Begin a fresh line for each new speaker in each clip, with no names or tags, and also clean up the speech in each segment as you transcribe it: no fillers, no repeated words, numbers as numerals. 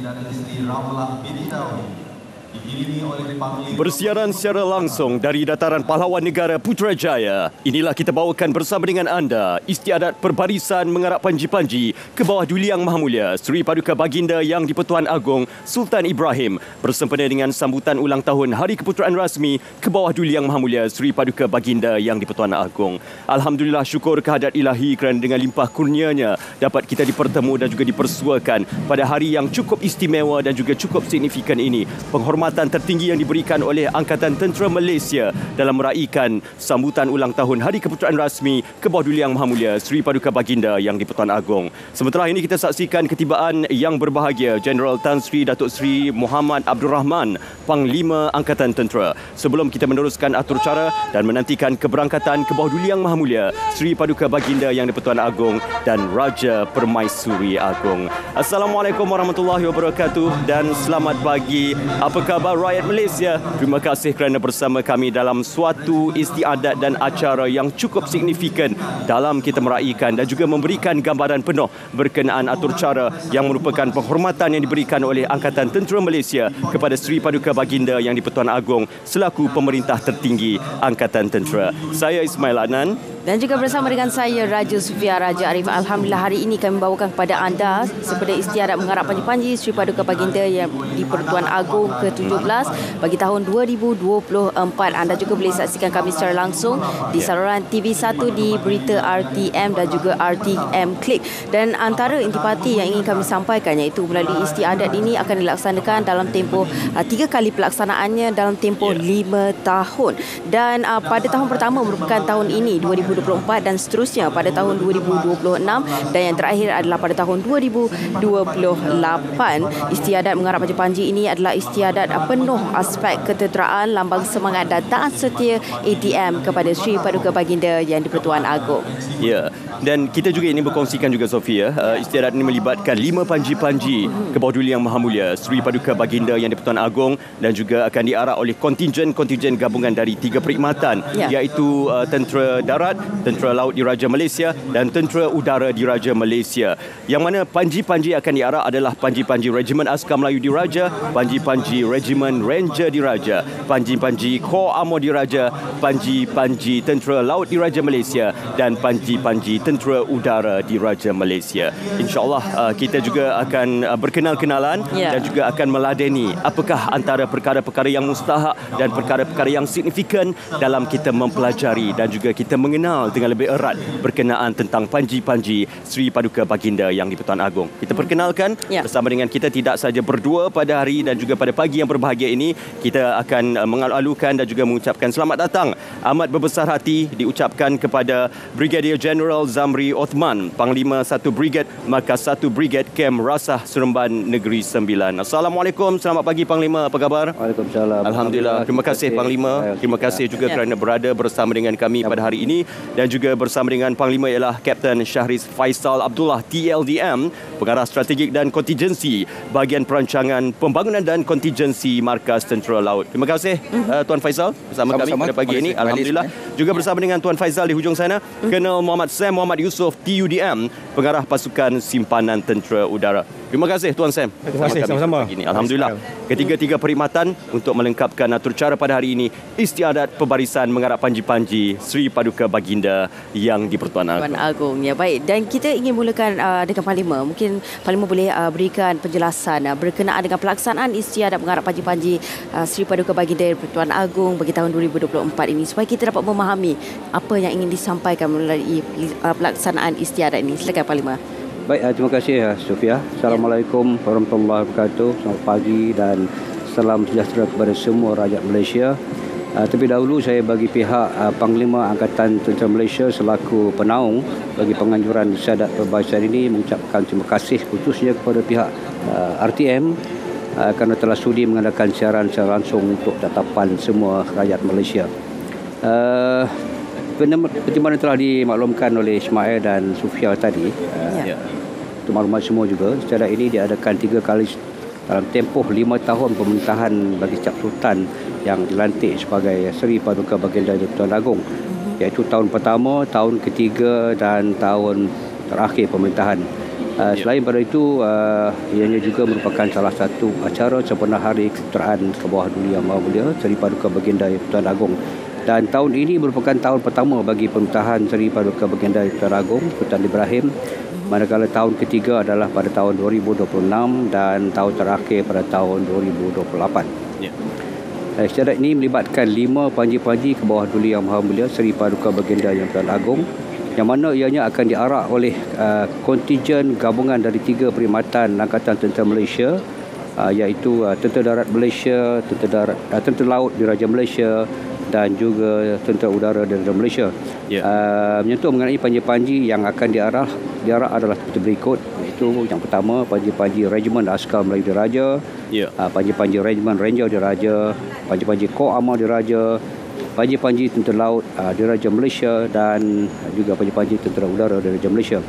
dan isteri Ramlah binti Dawi.
Bersiaran secara langsung dari Dataran Pahlawan Negara Putrajaya, inilah kita bawakan bersama dengan anda istiadat perbarisan mengarap panji-panji ke bawah Duli Yang Maha Mulia Seri Paduka Baginda Yang di-Pertuan Agong Sultan Ibrahim bersempena dengan sambutan ulang tahun Hari Keputeraan Rasmi ke bawah Duli Yang Maha Mulia Seri Paduka Baginda Yang di-Pertuan Agong. Alhamdulillah, syukur kehadrat ilahi kerana dengan limpah kurnianya dapat kita dipertemu dan juga dipersuakan pada hari yang cukup istimewa dan juga cukup signifikan ini. Penghormatan tertinggi yang diberikan oleh Angkatan Tentera Malaysia dalam meraihkan sambutan ulang tahun Hari Keputeraan Rasmi ke bawah Duli Yang Maha Mulia Seri Paduka Baginda Yang di-Pertuan Agong. Sementara ini kita saksikan ketibaan yang berbahagia Jeneral Tan Sri Datuk Seri Muhammad Abdul Rahman, Panglima Angkatan Tentera. Sebelum kita meneruskan atur cara dan menantikan keberangkatan ke bawah Duli Yang Maha Mulia Seri Paduka Baginda Yang di-Pertuan Agong dan Raja Permaisuri Agong. Assalamualaikum warahmatullahi wabarakatuh dan selamat pagi. Apa khabar rakyat Malaysia? Terima kasih kerana bersama kami dalam suatu istiadat dan acara yang cukup signifikan dalam kita meraihkan dan juga memberikan gambaran penuh berkenaan atur cara yang merupakan penghormatan yang diberikan oleh Angkatan Tentera Malaysia kepada Seri Paduka Baginda Yang di-Pertuan Agong selaku pemerintah tertinggi Angkatan Tentera. Saya Ismail Adnan.
Dan juga bersama dengan saya, Raja Sufia Raja Arif. Alhamdulillah, hari ini kami bawakan kepada anda seperti istiadat mengarap panji-panji Seri Paduka Baginda Yang di-Pertuan Agong ke-17 bagi tahun 2024. Anda juga boleh saksikan kami secara langsung di saluran TV1 di berita RTM dan juga RTM Klik. Dan antara intipati yang ingin kami sampaikan iaitu melalui istiadat ini akan dilaksanakan dalam tempoh 3 kali pelaksanaannya dalam tempoh 5 tahun. Dan pada tahun pertama merupakan tahun ini 2024 dan seterusnya pada tahun 2026 dan yang terakhir adalah pada tahun 2028. Istiadat mengarap panji-panji ini adalah istiadat penuh aspek ketenteraan, lambang semangat dan taat setia ATM kepada Seri Paduka Baginda Yang di-Pertuan Agong.
Ya, dan kita juga ini berkongsikan juga Sofia, istiadat ini melibatkan 5 panji-panji ke bawah Duli Yang Maha Mulia Seri Paduka Baginda Yang di-Pertuan Agong dan juga akan diarak oleh kontingen gabungan dari 3 perkhidmatan iaitu Tentera Darat, Tentera Laut Diraja Malaysia dan Tentera Udara Diraja Malaysia. Yang mana panji-panji akan diarak adalah panji-panji Regimen Askar Melayu Diraja, panji-panji Regimen Ranger Diraja, panji-panji Kor Amor Diraja, panji-panji Tentera Laut Diraja Malaysia dan panji-panji Tentera Udara Diraja Malaysia. InsyaAllah kita juga akan berkenal-kenalan dan juga akan meladeni apakah antara perkara-perkara yang mustahak dan perkara-perkara yang signifikan dalam kita mempelajari dan juga kita mengenal dengan lebih erat berkenaan tentang panji-panji Seri Paduka Baginda Yang di-Pertuan Agong. Kita perkenalkan bersama dengan kita tidak saja berdua pada hari dan juga pada pagi yang berbahagia ini. Kita akan mengalu-alukan dan juga mengucapkan selamat datang amat berbesar hati diucapkan kepada Brigadier General Zamri Othman, Panglima 1 Brigad Markas 1 Brigad Kem Rasah Seremban Negeri 9. Assalamualaikum, selamat pagi Panglima, apa khabar?
Waalaikumsalam.
Alhamdulillah. Terima kasih Panglima. Terima kasih juga kerana berada bersama dengan kami pada hari ini dan juga bersama dengan Panglima ialah Kapten Syahriz Faisal Abdullah TLDM, Pengarah Strategik dan Kontingensi Bahagian Perancangan Pembangunan dan Kontingensi Markas Tentera Laut. Terima kasih Tuan Faisal bersama kami pada pagi ini. Alhamdulillah. Juga bersama dengan Tuan Faisal di hujung sana, Colonel Muhammad Sam Muhammad Yusof TUDM, Pengarah Pasukan Simpanan Tentera Udara. Terima kasih Tuan Sam.
Terima kasih sama-sama.
Alhamdulillah. Ketiga-tiga perkhidmatan untuk melengkapkan atur cara pada hari ini, istiadat perbarisan mengarap panji-panji Seri Paduka Baginda Yang di-Pertuan
Agong. Ya, baik. Dan kita ingin mulakan dengan Panglima. Mungkin Panglima boleh berikan penjelasan berkenaan dengan pelaksanaan istiadat mengarap panji-panji Seri Paduka Baginda Yang di-Pertuan Agong bagi tahun 2024 ini supaya kita dapat memahami apa yang ingin disampaikan melalui pelaksanaan istiadat ini. Silakan Panglima.
Baik, terima kasih Sofia. Assalamualaikum warahmatullahi wabarakatuh. Selamat pagi dan salam sejahtera kepada semua rakyat Malaysia. Terlebih dahulu saya bagi pihak Panglima Angkatan Tentera Malaysia selaku penaung bagi penganjuran istiadat perbarisan ini mengucapkan terima kasih khususnya kepada pihak RTM kerana telah sudi mengadakan siaran secara langsung untuk tatapan semua rakyat Malaysia. Seperti mana telah dimaklumkan oleh Ismail dan Sufia tadi, untuk maklumat semua juga, istiadat ini diadakan 3 kali dalam tempoh 5 tahun pemerintahan bagi setiap sultan yang dilantik sebagai Seri Paduka Baginda Yang di-Pertuan Agong, iaitu tahun pertama, tahun ketiga dan tahun terakhir pemerintahan. Selain pada itu, ianya juga merupakan salah satu acara sempena Hari Kejuruteraan ke bawah Duli Yang Maha Mulia Seri Paduka Baginda Yang-Pertuan Agong. Dan tahun ini merupakan tahun pertama bagi pemerintahan Seri Paduka Baginda Yang-Pertuan Agong Sultan Ibrahim, manakala tahun ketiga adalah pada tahun 2026 dan tahun terakhir pada tahun 2028. Istiadat ini melibatkan 5 panji-panji ke bawah Duli Yang Maha Mulia Seri Paduka Baginda Yang-Pertuan Agong, yang mana ianya akan diarak oleh kontijen gabungan dari 3 perkhidmatan Angkatan Tentera Malaysia, iaitu Tentera Darat Malaysia, Tentera Laut Diraja Malaysia dan juga Tentera Udara Diraja Malaysia. Menyentuh mengenai panji-panji yang akan diarak adalah seperti berikut, iaitu yang pertama panji-panji Regimen Askar Melayu Diraja, panji-panji Regimen Ranger Diraja, panji-panji Kor Amal Diraja, panji-panji Tentera Laut Diraja Malaysia dan juga panji-panji Tentera Udara Diraja Malaysia.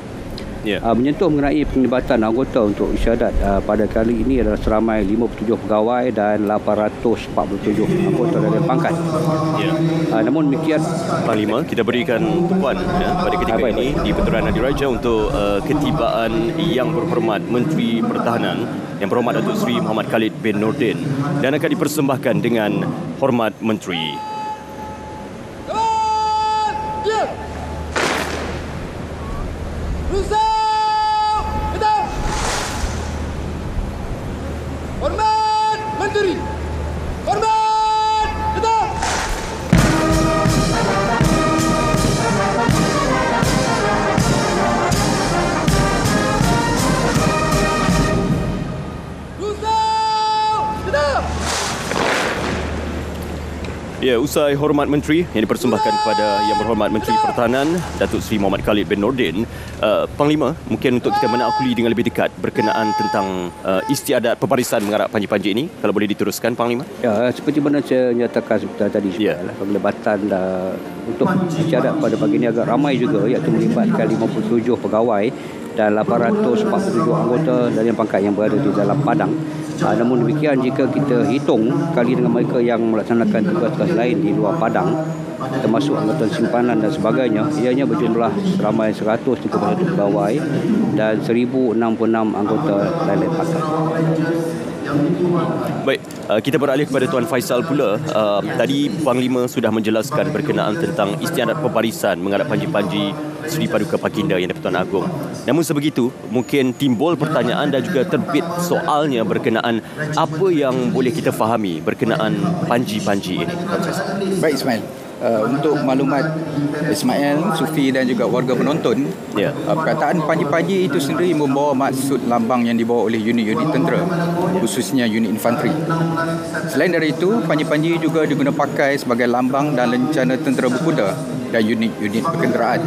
Menyentuh mengenai penglibatan anggota untuk isyadat pada kali ini adalah seramai 57 pegawai dan 847 anggota dari pangkat. Namun demikian,
Panglima, kita berikan tumpuan pada ketika ini di Penteraan Diraja untuk ketibaan Yang Berhormat Menteri Pertahanan Yang Berhormat Datuk Seri Muhammad Khalid bin Nordin dan akan dipersembahkan dengan hormat Menteri.
Hormat Menteri! Hormat! Tetap!
Usai hormat Menteri yang dipersembahkan kepada Yang Berhormat Menteri Pertahanan Datuk Seri Muhammad Khalid bin Nordin, Panglima, mungkin untuk kita menakuli dengan lebih dekat berkenaan tentang istiadat pembarisan mengarak panji-panji ini, kalau boleh diteruskan, Panglima.
Seperti mana saya nyatakan tadi, pelibatan untuk istiadat pada pagi ini agak ramai juga, iaitu melibatkan 57 pegawai dan 847 anggota dari pangkat yang berada di dalam padang. Namun demikian, jika kita hitung kali dengan mereka yang melaksanakan tugas-tugas lain di luar padang, termasuk anggota simpanan dan sebagainya, ianya berjumlah seramai 131 pegawai dan 1066 anggota lain-lain pangkat.
Baik, kita beralih kepada Tuan Faisal pula. Tadi Panglima sudah menjelaskan berkenaan tentang istiadat pembarisan menghadap panji-panji Seri Paduka Baginda Yang di-Pertuan Agong. Namun sebegitu, mungkin timbul pertanyaan dan juga terbit soalnya berkenaan apa yang boleh kita fahami berkenaan panji-panji ini.
Baik Ismail, untuk maklumat Ismail, Sufi dan juga warga penonton, perkataan panji-panji itu sendiri membawa maksud lambang yang dibawa oleh unit-unit tentera, khususnya unit infanteri. Selain dari itu, panji-panji juga diguna pakai sebagai lambang dan lencana tentera berkuda dan unit-unit berkenderaan.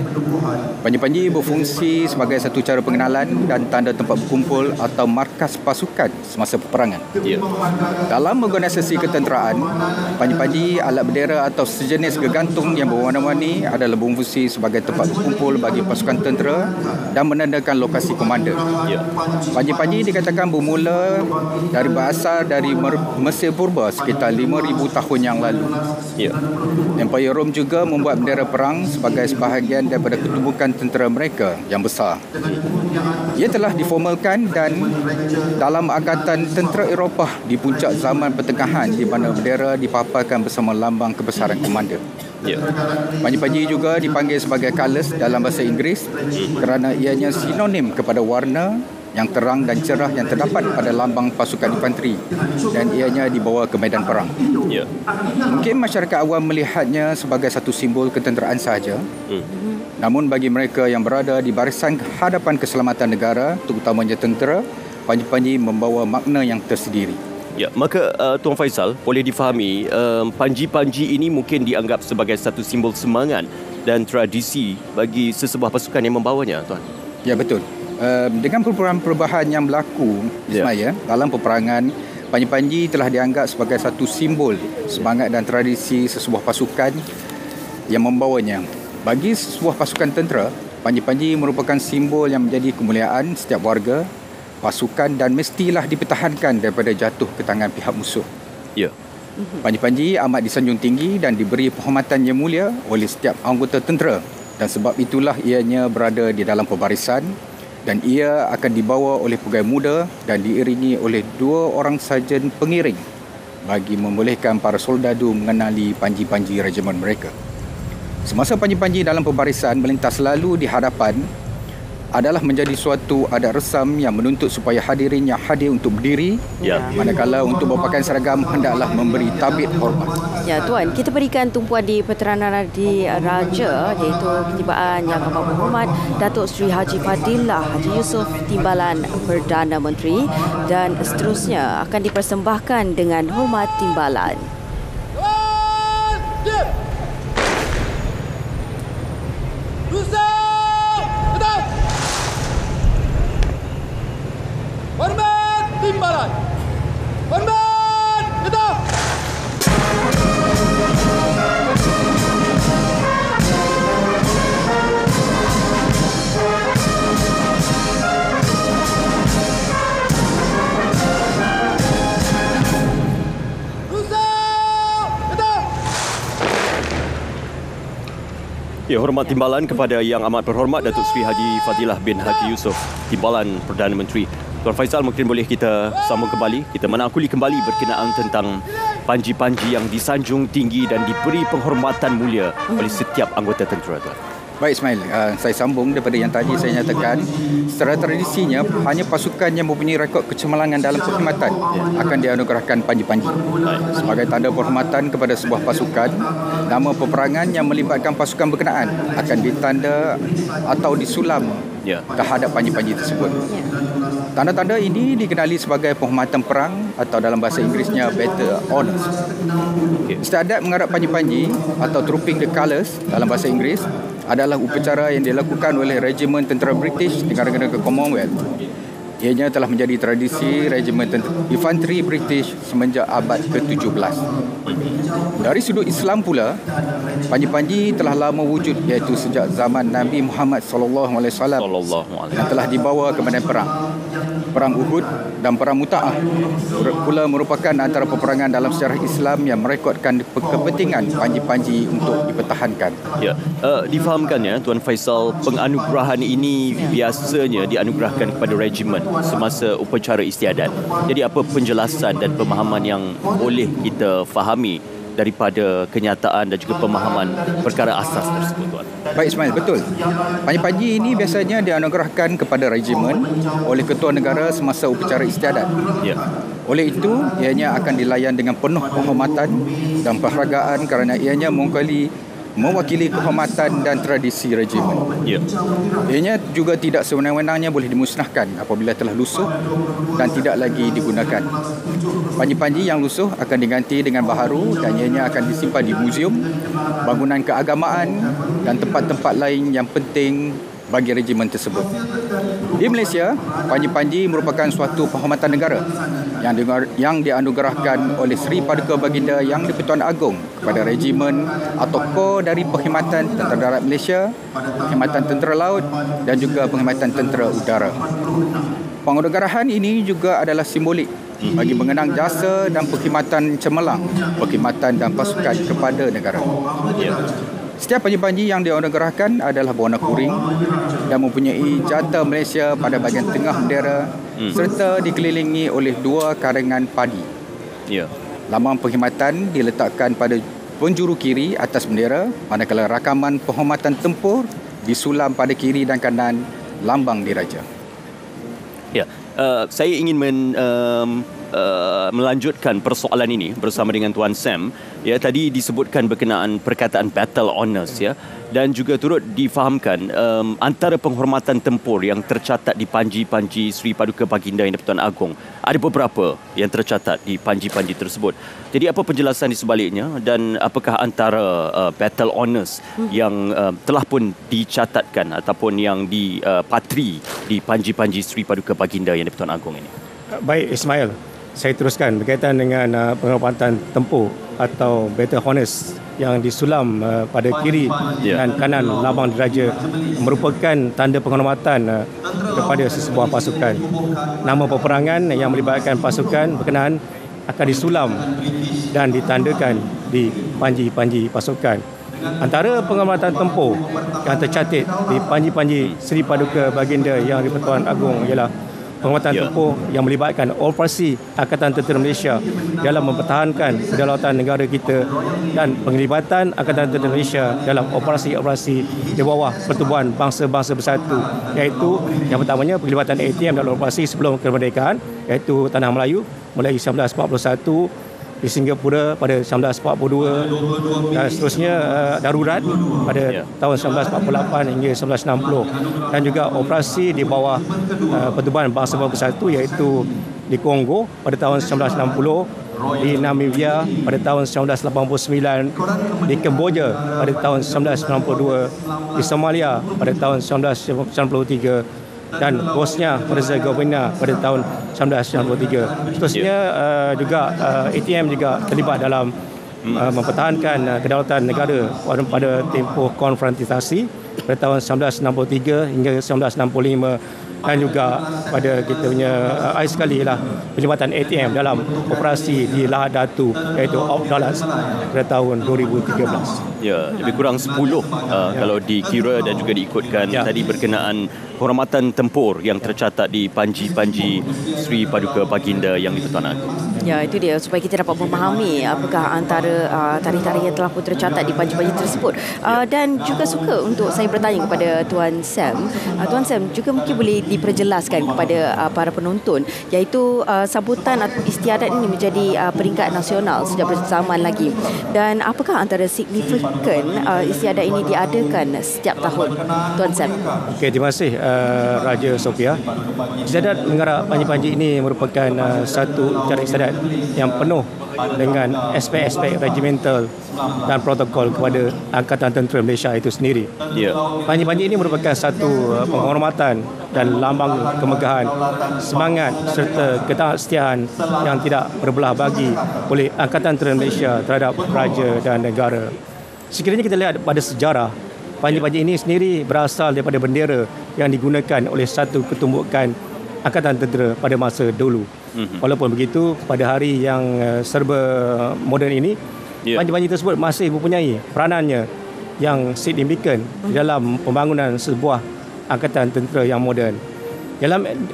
Panji-panji berfungsi sebagai satu cara pengenalan dan tanda tempat berkumpul atau markas pasukan semasa peperangan. Dalam organisasi ketenteraan, panji-panji, alat bendera atau sejenis gegantung yang berwarna-warni adalah berfungsi sebagai tempat berkumpul bagi pasukan tentera dan menandakan lokasi komander. Panji-panji dikatakan bermula dari berasal dari Mesir Purba sekitar 5,000 tahun yang lalu. Empayar Rom juga membuat bendera perang sebagai sebahagian daripada ketubukan tentera mereka yang besar. Ia telah diformalkan dan dalam angkatan tentera Eropah di puncak zaman pertengahan, di mana bendera dipaparkan bersama lambang kebesaran komander. Panji-panji juga dipanggil sebagai colours dalam bahasa Inggeris kerana ianya sinonim kepada warna yang terang dan cerah yang terdapat pada lambang pasukan infanteri dan ianya dibawa ke medan perang. Mungkin masyarakat awam melihatnya sebagai satu simbol ketenteraan sahaja. Namun bagi mereka yang berada di barisan hadapan keselamatan negara, terutamanya tentera, panji-panji membawa makna yang tersendiri.
Maka Tuan Faisal, boleh difahami panji-panji ini mungkin dianggap sebagai satu simbol semangat dan tradisi bagi sesebuah pasukan yang membawanya, Tuan.
Ya, betul. Dengan perubahan yang berlaku Ismail, dalam peperangan, panji-panji telah dianggap sebagai satu simbol semangat dan tradisi sesebuah pasukan yang membawanya. Bagi sesebuah pasukan tentera, panji-panji merupakan simbol yang menjadi kemuliaan setiap warga, pasukan dan mestilah dipertahankan daripada jatuh ke tangan pihak musuh. Panji-panji amat disanjung tinggi dan diberi penghormatan yang mulia oleh setiap anggota tentera, dan sebab itulah ianya berada di dalam pembarisan dan ia akan dibawa oleh pegawai muda dan diiringi oleh 2 orang sarjan pengiring bagi membolehkan para soldadu mengenali panji-panji regimen mereka. Semasa panji-panji dalam pembarisan melintas lalu di hadapan adalah menjadi suatu adat resam yang menuntut supaya hadirin yang hadir untuk berdiri, manakala untuk berpakaian seragam hendaklah memberi tabik hormat.
Ya Tuan, kita berikan tumpuan di Perdana Raja iaitu ketibaan Yang Amat Berhormat Datuk Seri Haji Fadilah Haji Yusof Timbalan Perdana Menteri, dan seterusnya akan dipersembahkan dengan hormat timbalan.
Hormat timbalan. Hormat tetap.
Ya, hormat timbalan kepada Yang Amat Berhormat Datuk Seri Haji Fadilah bin Haji Yusof Timbalan Perdana Menteri. Tuan Faisal, mungkin boleh kita sambung kembali, kita menakuli kembali berkenaan tentang panji-panji yang disanjung tinggi dan diberi penghormatan mulia oleh setiap anggota tentera, Tuan.
Baik Ismail, saya sambung daripada yang tadi saya nyatakan, secara tradisinya hanya pasukan yang mempunyai rekod kecemerlangan dalam perkhidmatan akan dianugerahkan panji-panji. Sebagai tanda penghormatan kepada sebuah pasukan, nama peperangan yang melibatkan pasukan berkenaan akan ditanda atau disulam terhadap panji-panji tersebut. Tanda-tanda ini dikenali sebagai penghormatan perang atau dalam bahasa Inggerisnya Battle Honours. Istiadat mengarap panji-panji atau Trooping the Colours dalam bahasa Inggeris adalah upacara yang dilakukan oleh Regimen Tentera British negara-negara Commonwealth. Ianya telah menjadi tradisi Regimen Infanteri British semenjak abad ke-17. Dari sudut Islam pula, panji-panji telah lama wujud, iaitu sejak zaman Nabi Muhammad SAW yang telah dibawa ke medan perang. Perang Uhud dan Perang Muta'ah pula merupakan antara peperangan dalam sejarah Islam yang merekodkan kepentingan panji-panji untuk dipertahankan.
Ya, difahamkan ya Tuan Faisal, penganugerahan ini biasanya dianugerahkan kepada regimen semasa upacara istiadat. Jadi apa penjelasan dan pemahaman yang boleh kita fahami daripada kenyataan dan juga pemahaman perkara asas tersebut, Tuan?
Baik Ismail, betul. Panji-panji ini biasanya dianugerahkan kepada regimen oleh ketua negara semasa upacara istiadat. Oleh itu, ianya akan dilayan dengan penuh penghormatan dan penghargaan kerana ianya mewakili kehormatan dan tradisi regimen. Ianya juga tidak sewenang-wenangnya boleh dimusnahkan apabila telah lusuh dan tidak lagi digunakan. Panji-panji yang lusuh akan diganti dengan baharu dan ianya akan disimpan di muzium, bangunan keagamaan dan tempat-tempat lain yang penting bagi regimen tersebut. Di Malaysia, panji-panji merupakan suatu penghormatan negara yang dianugerahkan oleh Seri Paduka Baginda Yang di-Pertuan Agong kepada regimen atau kor dari Perkhidmatan Tentera Darat Malaysia, Perkhidmatan Tentera Laut dan juga Perkhidmatan Tentera Udara. Penganugerahan ini juga adalah simbolik bagi mengenang jasa dan perkhidmatan cemerlang perkhidmatan dan pasukan kepada negara. Setiap panji-panji yang dianugerahkan adalah berwarna kuring dan mempunyai jata Malaysia pada bahagian tengah bendera serta dikelilingi oleh 2 karangan padi. Lambang perkhidmatan diletakkan pada penjuru kiri atas bendera, manakala rakaman penghormatan tempur disulam pada kiri dan kanan lambang diraja.
Saya ingin melanjutkan persoalan ini bersama dengan Tuan Sam. Ya, tadi disebutkan berkenaan perkataan Battle Honours ya, dan juga turut difahamkan antara penghormatan tempur yang tercatat di panji-panji Seri Paduka Baginda Yang di-Pertuan Agong, ada beberapa yang tercatat di panji-panji tersebut. Jadi apa penjelasan di sebaliknya dan apakah antara Battle Honours yang telah pun dicatatkan ataupun yang dipatri di panji-panji Seri Paduka Baginda Yang di-Pertuan Agong ini?
Baik Ismail, saya teruskan berkaitan dengan penghormatan tempur atau Battle Honours yang disulam pada kiri dan kanan lambang diraja merupakan tanda penghormatan kepada sesebuah pasukan. Nama peperangan yang melibatkan pasukan berkenaan akan disulam dan ditandakan di panji-panji pasukan. Antara penghormatan tempur yang tercatat di Panji-Panji Seri Paduka Baginda Yang di-Pertuan Agong ialah penghormatan tempur yang melibatkan operasi Angkatan Tentera Malaysia dalam mempertahankan kedaulatan negara kita dan penglibatan Angkatan Tentera Malaysia dalam operasi-operasi di bawah Pertubuhan Bangsa-Bangsa Bersatu, iaitu yang pertamanya penglibatan ATM dalam operasi sebelum kemerdekaan, iaitu Tanah Melayu mulai 1941, di Singapura pada 1942 dan seterusnya darurat pada tahun 1948 hingga 1960, dan juga operasi di bawah Pertubuhan Bangsa-Bangsa Bersatu iaitu di Kongo pada tahun 1960, di Namibia pada tahun 1989, di Kemboja pada tahun 1992, di Somalia pada tahun 1993 dan Bosnia Herzegovina pada tahun 1993. Seterusnya juga ATM juga terlibat dalam mempertahankan kedaulatan negara pada tempoh konfrontasi pada tahun 1963 hingga 1965, dan juga pada kita punya akhir sekali lah pelibatan ATM dalam operasi di Lahad Datu iaitu Op Dalas pada tahun 2013.
Ya, lebih kurang 10 kalau dikira dan juga diikutkan tadi berkenaan penghormatan tempur yang tercatat di Panji-Panji Seri Paduka Baginda Yang di-Pertuan Agong.
Ya, itu dia supaya kita dapat memahami apakah antara tarikh-tarikh yang telah pun tercatat di panji-panji tersebut. Dan juga suka untuk saya bertanya kepada Tuan Sam. Tuan Sam juga mungkin boleh diperjelaskan kepada para penonton, iaitu sambutan istiadat ini menjadi peringkat nasional sejak berzaman lagi. Dan apakah antara signifikan istiadat ini diadakan setiap tahun, Tuan Sam?
Okey, terima kasih Raja Sophia. Istiadat mengarah panji-panji ini merupakan satu cara istiadat yang penuh dengan aspek-aspek regimental dan protokol kepada Angkatan Tentera Malaysia itu sendiri. Panji-panji ini merupakan satu penghormatan dan lambang kemegahan, semangat serta ketahatsetiaan yang tidak berbelah bagi oleh Angkatan Tentera Malaysia terhadap raja dan negara. Sekiranya kita lihat pada sejarah, panji-panji ini sendiri berasal daripada bendera yang digunakan oleh satu ketumbukan Angkatan Tentera pada masa dulu. Walaupun begitu, pada hari yang serba moden ini, panji-panji tersebut masih mempunyai peranannya yang signifikan di dalam pembangunan sebuah Angkatan Tentera yang moden.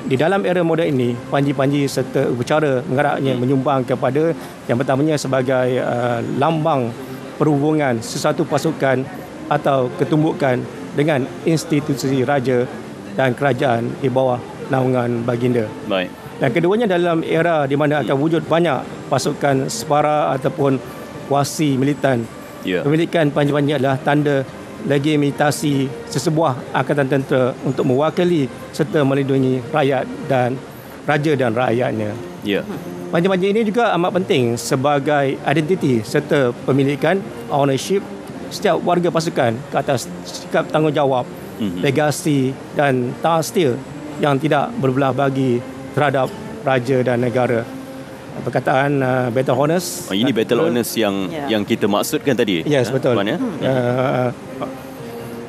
Di dalam era moden ini, panji-panji serta upacara mengaraknya menyumbang kepada yang pertamanya sebagai lambang perhubungan sesuatu pasukan atau ketumbukan dengan institusi raja dan kerajaan di bawah naungan baginda.
Baik.
Dan keduanya dalam era di mana akan wujud banyak pasukan separa ataupun kuasi militan. Pemilikan panji-panji adalah tanda legitimasi sesebuah angkatan tentera untuk mewakili serta melindungi rakyat dan raja dan rakyatnya. Panji-panji ini juga amat penting sebagai identiti serta pemilikan ownership setiap warga pasukan ke atas sikap tanggungjawab, legasi dan tahasetia yang tidak berbelah bagi terhadap raja dan negara. Perkataan Battle Honors.
Ini Battle Honors yang kita maksudkan tadi.
Yes, betul.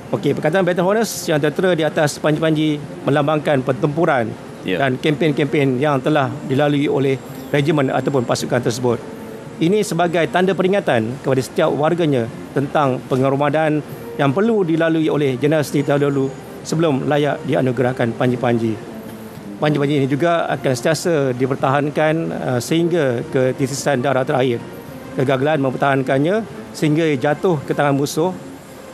Okey, perkataan Battle Honors yang tertera di atas panji-panji melambangkan pertempuran dan kempen-kempen yang telah dilalui oleh regimen ataupun pasukan tersebut. Ini sebagai tanda peringatan kepada setiap warganya tentang penghormatan yang perlu dilalui oleh generasi terdahulu sebelum layak dianugerahkan panji-panji. Panji-panji ini juga akan sentiasa dipertahankan sehingga ke titisan darah terakhir. Kegagalan mempertahankannya sehingga jatuh ke tangan musuh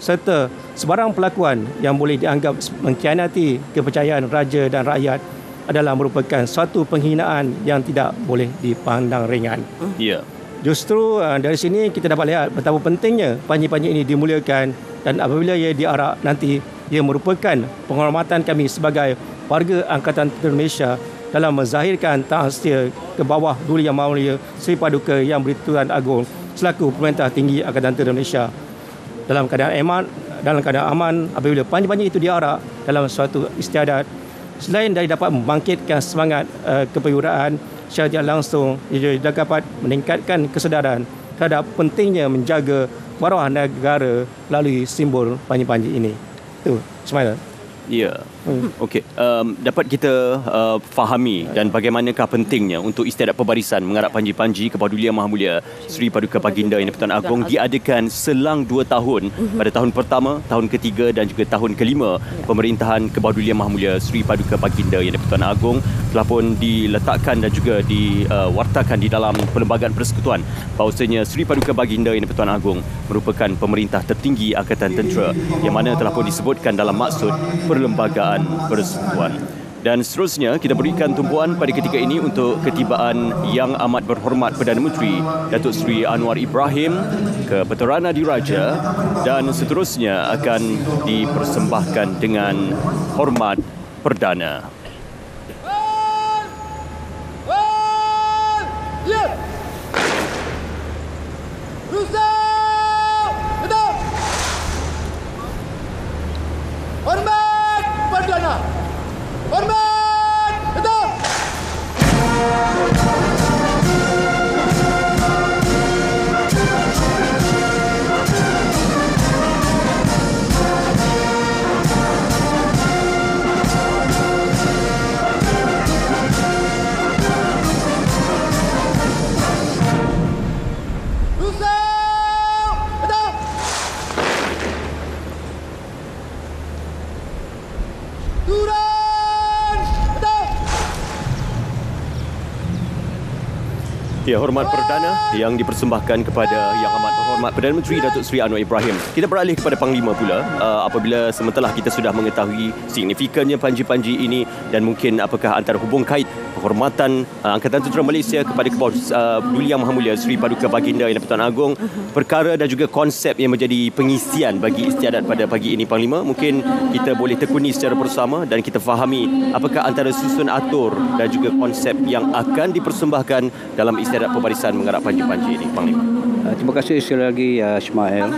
serta sebarang perlakuan yang boleh dianggap mengkhianati kepercayaan raja dan rakyat adalah merupakan suatu penghinaan yang tidak boleh dipandang ringan. Justru dari sini kita dapat lihat betapa pentingnya panji-panji ini dimuliakan, dan apabila ia diarak nanti, ia merupakan penghormatan kami sebagai warga Angkatan Tentera Malaysia dalam menzahirkan tahasetia ke bawah Duli Yang Maha Mulia Seri Paduka Yang di-Pertuan Agong selaku Pemerintah Tinggi Angkatan Tentera Malaysia. Dalam keadaan aman apabila panji-panji itu diarak dalam suatu istiadat, selain dari dapat membangkitkan semangat keperwiraan secara tidak langsung, ia dapat meningkatkan kesedaran terhadap pentingnya menjaga maruah negara melalui simbol panji-panji ini. Itu, Ismail.
Ya. Okey, dapat kita fahami dan bagaimanakah pentingnya untuk istiadat pembarisan mengarap panji-panji Kepedulian Maha Mulia Seri Paduka Baginda Yang di-Pertuan Agong diadakan selang 2 tahun pada tahun pertama, tahun ketiga dan juga tahun kelima pemerintahan Kepedulian Maha Mulia Seri Paduka Baginda Yang di-Pertuan Agong telah pun diletakkan dan juga diwartakan di dalam Perlembagaan Persekutuan bahawasanya Seri Paduka Baginda Yang di-Pertuan Agong merupakan pemerintah tertinggi Angkatan Tentera yang mana telah pun disebutkan dalam maksud Perlembagaan Persekutuan. Dan seterusnya kita berikan tumpuan pada ketika ini untuk ketibaan Yang Amat Berhormat Perdana Menteri Datuk Seri Anwar Ibrahim ke Peterana Diraja dan seterusnya akan dipersembahkan dengan hormat perdana.
Hormat perdana. Hormat betul.
Ya, hormat perdana yang dipersembahkan kepada Yang Amat Berhormat Perdana Menteri Datuk Seri Anwar Ibrahim. Kita beralih kepada Panglima pula apabila sementara kita sudah mengetahui signifikannya panji-panji ini dan mungkin apakah antara hubung kait penghormatan Angkatan Tentera Malaysia kepada Kepedulian Yang Maha Mulia Seri Paduka Baginda Yang di-Pertuan Agong, perkara dan juga konsep yang menjadi pengisian bagi istiadat pada pagi ini Panglima, mungkin kita boleh tekuni secara bersama dan kita fahami apakah antara susun atur dan juga konsep yang akan dipersembahkan dalam istiadat pembarisan mengarap panji-panji ini Panglima.
Terima kasih sekali lagi Ismail.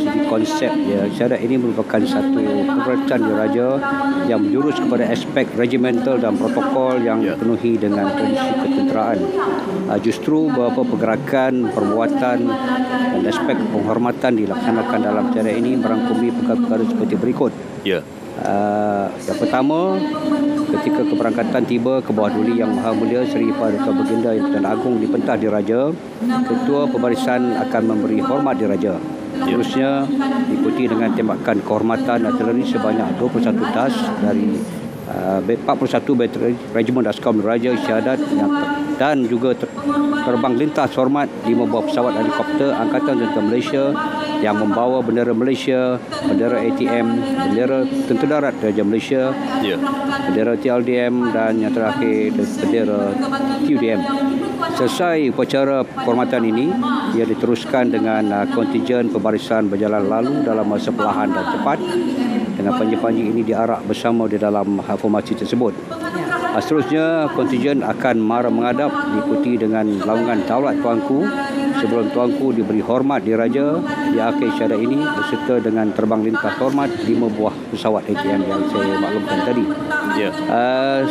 Segi konsep istiadat ini merupakan satu pemberitaan diraja yang menjurus kepada aspek regimental dan protokol yang dipenuhi dengan tradisi ketenteraan. Justru beberapa pergerakan, perbuatan dan aspek penghormatan dilaksanakan dalam istiadat ini merangkumi perkara-perkara seperti berikut. Yang pertama, ketika keberangkatan tiba ke bawah duli Yang Maha Mulia Seri Paduka Baginda Yang di-Pertuan Agong di Pentah Diraja, Ketua Pembarisan akan memberi hormat diraja. Seterusnya diikuti dengan tembakan kehormatan artileri sebanyak 21 das dari 41 Regimen Askar Diraja Isyadat dan juga terbang lintas hormat 5 buah pesawat helikopter Angkatan Tentera Malaysia yang membawa bendera Malaysia, bendera ATM, bendera Tentera Darat Diraja Malaysia, bendera TLDM dan yang terakhir bendera TUDM. Selesai upacara penghormatan ini, ia diteruskan dengan kontingen pembarisan berjalan lalu dalam masa perlahan dan cepat dengan panji-panji ini diarak bersama di dalam formasi tersebut. Seterusnya, kontingen akan mara menghadap diikuti dengan laungan Daulat Tuanku sebelum Tuanku diberi hormat diraja di akhir istiadat ini berserta dengan terbang lintas hormat 5 buah pesawat ATM yang saya maklumkan tadi.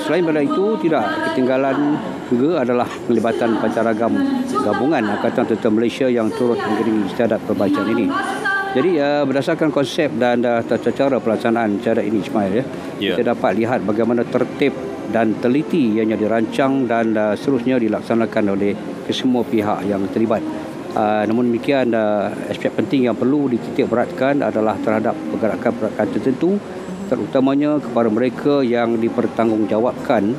Selain daripada itu, tidak ketinggalan juga adalah pelibatan pancaragam gabungan Angkatan Tentera Malaysia yang turut mengiringi istiadat pembacaan ini. Jadi berdasarkan konsep dan tata cara pelaksanaan istiadat ini Ismail, kita dapat lihat bagaimana tertib dan teliti ianya dirancang dan seterusnya dilaksanakan oleh kesemua pihak yang terlibat. Namun demikian, aspek penting yang perlu dititik beratkan adalah terhadap pergerakan-pergerakan tertentu, terutamanya kepada mereka yang dipertanggungjawabkan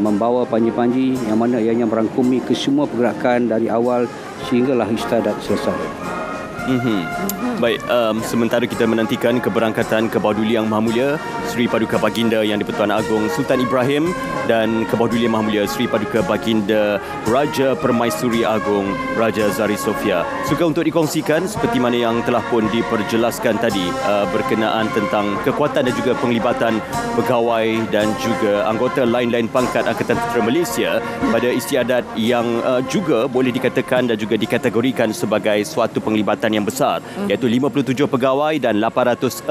membawa panji-panji yang mana ianya merangkumi kesemua pergerakan dari awal sehinggalah istiadat selesai.
Baik, sementara kita menantikan keberangkatan Kepedulian Yang Maha Mulia Seri Paduka Baginda Yang di-Pertuan Agong Sultan Ibrahim dan Kepedulian Maha Mulia Seri Paduka Baginda Raja Permaisuri Agong Raja Zari Sofia. Suka untuk dikongsikan seperti mana yang telah pun diperjelaskan tadi berkenaan tentang kekuatan dan juga penglibatan pegawai dan juga anggota lain-lain pangkat Angkatan Tentera Malaysia pada istiadat yang juga boleh dikatakan dan juga dikategorikan sebagai suatu penglibatan yang besar, iaitu 57 pegawai dan 847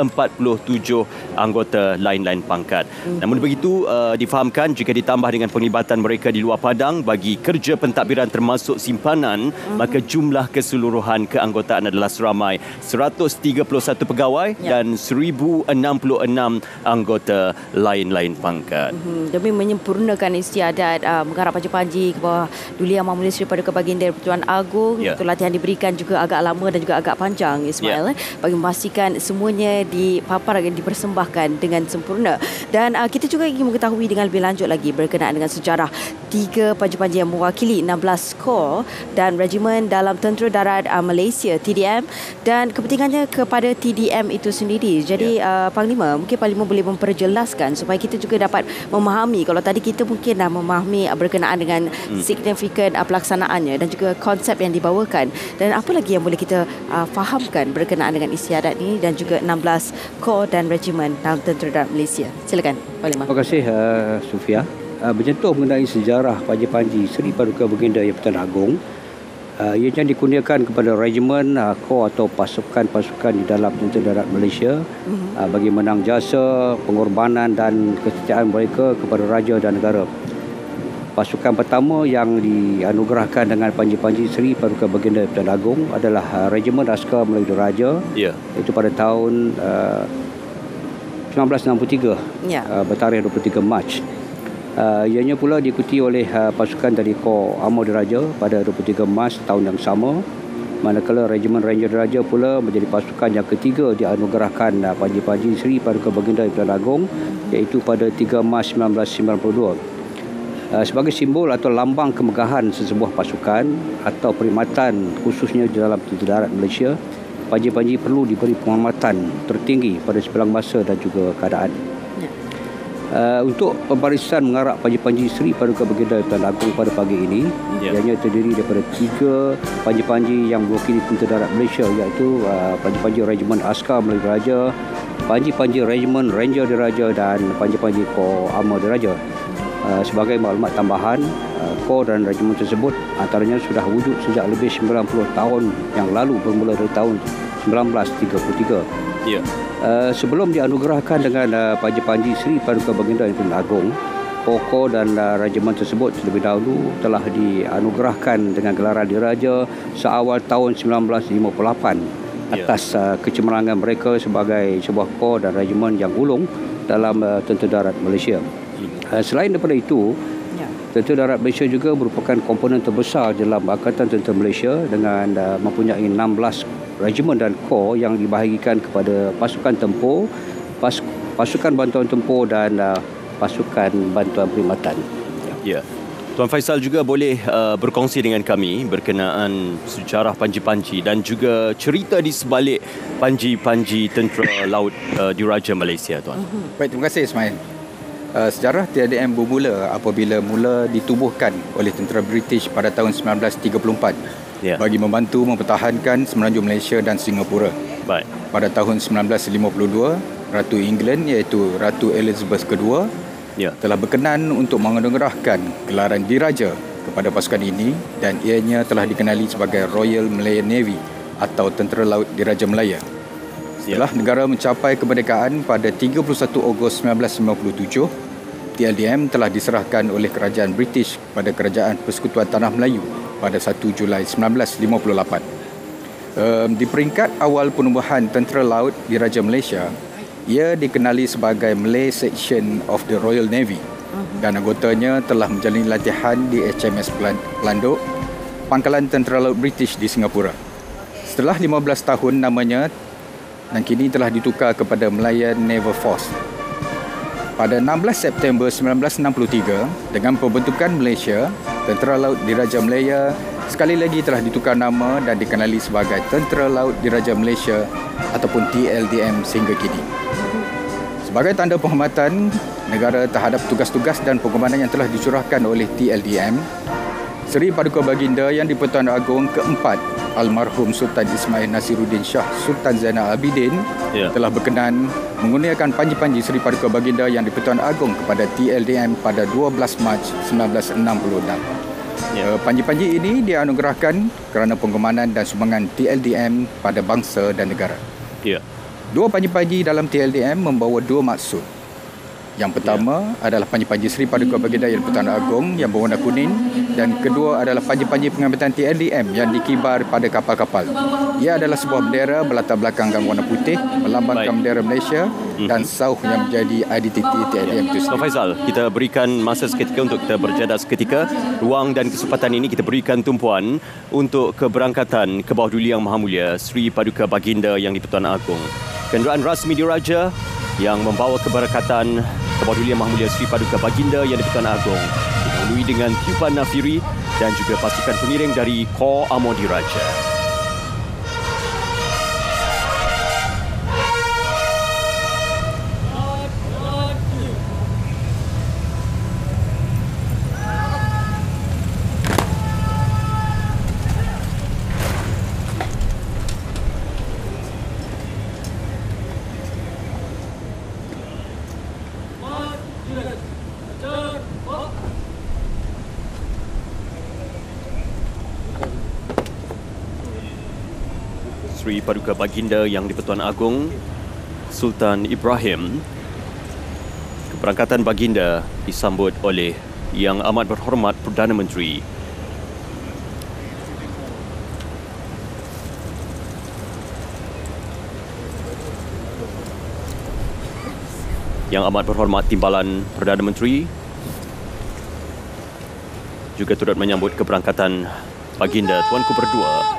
anggota lain-lain pangkat. Namun begitu, difahamkan jika ditambah dengan penglibatan mereka di luar padang bagi kerja pentadbiran termasuk simpanan, maka jumlah keseluruhan keanggotaan adalah seramai 131 pegawai dan 1066 anggota lain-lain pangkat.
Demi menyempurnakan istiadat menggarap panji-panji ke bawah Duli Yang Mahmulia Seri Paduka Baginda Pertuan Agong, itu latihan diberikan juga agak lama dan juga agak panjang, Ismail, bagi memastikan semuanya dipapar dan dipersembahkan dengan sempurna. Dan kita juga ingin mengetahui dengan lebih lanjut lagi berkenaan dengan sejarah 3 panji-panji yang mewakili 16 kor dan regimen dalam Tentera Darat Malaysia, TDM, dan kepentingannya kepada TDM itu sendiri. Jadi Panglima, mungkin Panglima boleh memperjelaskan supaya kita juga dapat memahami. Kalau tadi kita mungkin dah memahami berkenaan dengan signifikan pelaksanaannya dan juga konsep yang dibawakan, dan apa lagi yang boleh kita fahamkan berkenaan dengan istiadat ini dan juga 16 kor dan regimen dalam Tentera Darat Malaysia. Silakan, Panglima.
Terima kasih Sufia. Berjentuh mengenai sejarah panji-panji Seri Paduka Baginda Yang Pertuan Agong, ianya dikurniakan kepada regimen, kor atau pasukan-pasukan di dalam Tentera Darat Malaysia bagi menang jasa, pengorbanan dan kesetiaan mereka kepada raja dan negara. Pasukan pertama yang dianugerahkan dengan panji-panji Seri Paduka Baginda Pertuan Agong adalah Regimen Askar Melayu Diraja, itu pada tahun 1963, bertarikh 23 Mac. Ianya pula diikuti oleh pasukan dari Kor Amor Diraja pada 23 Mac tahun yang sama, manakala Regimen Ranger Diraja pula menjadi pasukan yang ketiga dianugerahkan panji-panji Seri Paduka Baginda Pertuan Agong, iaitu pada 3 Mac 1992. Sebagai simbol atau lambang kemegahan sesebuah pasukan atau perkhidmatan khususnya di dalam Tentera Darat Malaysia, panji-panji perlu diberi penghormatan tertinggi pada sebelang masa dan juga keadaan. Untuk pembarisan mengarak panji-panji Seri Paduka Baginda Pertuan Agong pada pagi ini, ianya terdiri daripada 3 panji-panji yang mewakili Tentera Darat Malaysia, iaitu panji-panji Regimen Askar Melayu Diraja, panji-panji Regimen Ranger Diraja dan panji-panji Kor Amor Diraja. Sebagai maklumat tambahan, kor dan regimen tersebut antaranya sudah wujud sejak lebih 90 tahun yang lalu, bermula dari tahun 1933. Sebelum dianugerahkan dengan panji-panji Seri Paduka Baginda Yang Pertuan Agong, kor dan regimen tersebut terlebih dahulu telah dianugerahkan dengan gelaran diraja seawal tahun 1958 atas kecemerlangan mereka sebagai sebuah kor dan regimen yang ulung dalam Tentera Darat Malaysia. Selain daripada itu, Tentera Darat Malaysia juga merupakan komponen terbesar dalam Angkatan Tentera Malaysia dengan mempunyai 16 regimen dan kor yang dibahagikan kepada pasukan tempur, pasukan bantuan tempur dan pasukan bantuan perkhidmatan.
Tuan Faisal juga boleh berkongsi dengan kami berkenaan sejarah panji-panji dan juga cerita di sebalik panji-panji Tentera Laut Diraja Malaysia, Tuan.
Baik, terima kasih Ismail. Sejarah TDM bermula apabila mula ditubuhkan oleh tentera British pada tahun 1934 bagi membantu mempertahankan Semenanjung Malaysia dan Singapura. Pada tahun 1952, Ratu England iaitu Ratu Elizabeth II telah berkenan untuk menganugerahkan gelaran diraja kepada pasukan ini dan ianya telah dikenali sebagai Royal Malayan Navy atau Tentera Laut Diraja Malaya. Setelah negara mencapai kemerdekaan pada 31 Ogos 1957, TLDM telah diserahkan oleh kerajaan British pada Kerajaan Persekutuan Tanah Melayu pada 1 Julai 1958. Di peringkat awal penubuhan Tentera Laut Diraja Malaysia, ia dikenali sebagai Malay Section of the Royal Navy dan anggotanya telah menjalani latihan di HMS Pelanduk, pangkalan Tentera Laut British di Singapura. Setelah 15 tahun namanya dan kini telah ditukar kepada Malayan Naval Force. Pada 16 September 1963, dengan pembentukan Malaysia, Tentera Laut Diraja Malaya sekali lagi telah ditukar nama dan dikenali sebagai Tentera Laut Diraja Malaysia ataupun TLDM sehingga kini. Sebagai tanda penghormatan negara terhadap tugas-tugas dan pengorbanan yang telah dicurahkan oleh TLDM, Seri Paduka Baginda Yang di-Pertuan Agong keempat almarhum Sultan Ismail Nasiruddin Shah Sultan Zainal Abidin telah berkenan mengurniakan panji-panji Seri Paduka Baginda Yang di-Pertuan Agong kepada TLDM pada 12 Mac 1966. Panji-panji ini dianugerahkan kerana pengorbanan dan sumbangan TLDM pada bangsa dan negara. Dua panji-panji dalam TLDM membawa dua maksud. Yang pertama adalah panji-panji Seri Paduka Baginda Yang di-Pertuan Agong yang berwarna kuning, dan kedua adalah panji-panji pengambitan TLDM yang dikibar pada kapal-kapal. Ia adalah sebuah bendera berlatar belakangkan warna putih melambangkan bendera Malaysia dan sauh yang menjadi identiti TLDM itu sendiri.
Faizal, kita berikan masa seketika untuk kita berjadah seketika. Ruang dan kesempatan ini kita berikan tumpuan untuk keberangkatan ke bawah Duli Yang Maha Mulia Seri Paduka Baginda Yang di-Pertuan Agong. Kenderaan rasmi diraja yang membawa keberkatan ke bawah Duli Yang Maha Mulia Seri Paduka Baginda Yang di-Pertuan Agong didahului dengan tiupan nafiri dan juga pasukan pengiring dari Kor Amor Diraja. Seri Paduka Baginda Yang di-Pertuan Agong Sultan Ibrahim. Keberangkatan baginda disambut oleh Yang Amat Berhormat Perdana Menteri Yang Amat Berhormat Timbalan Perdana Menteri juga turut menyambut keberangkatan baginda Tuanku Berdua.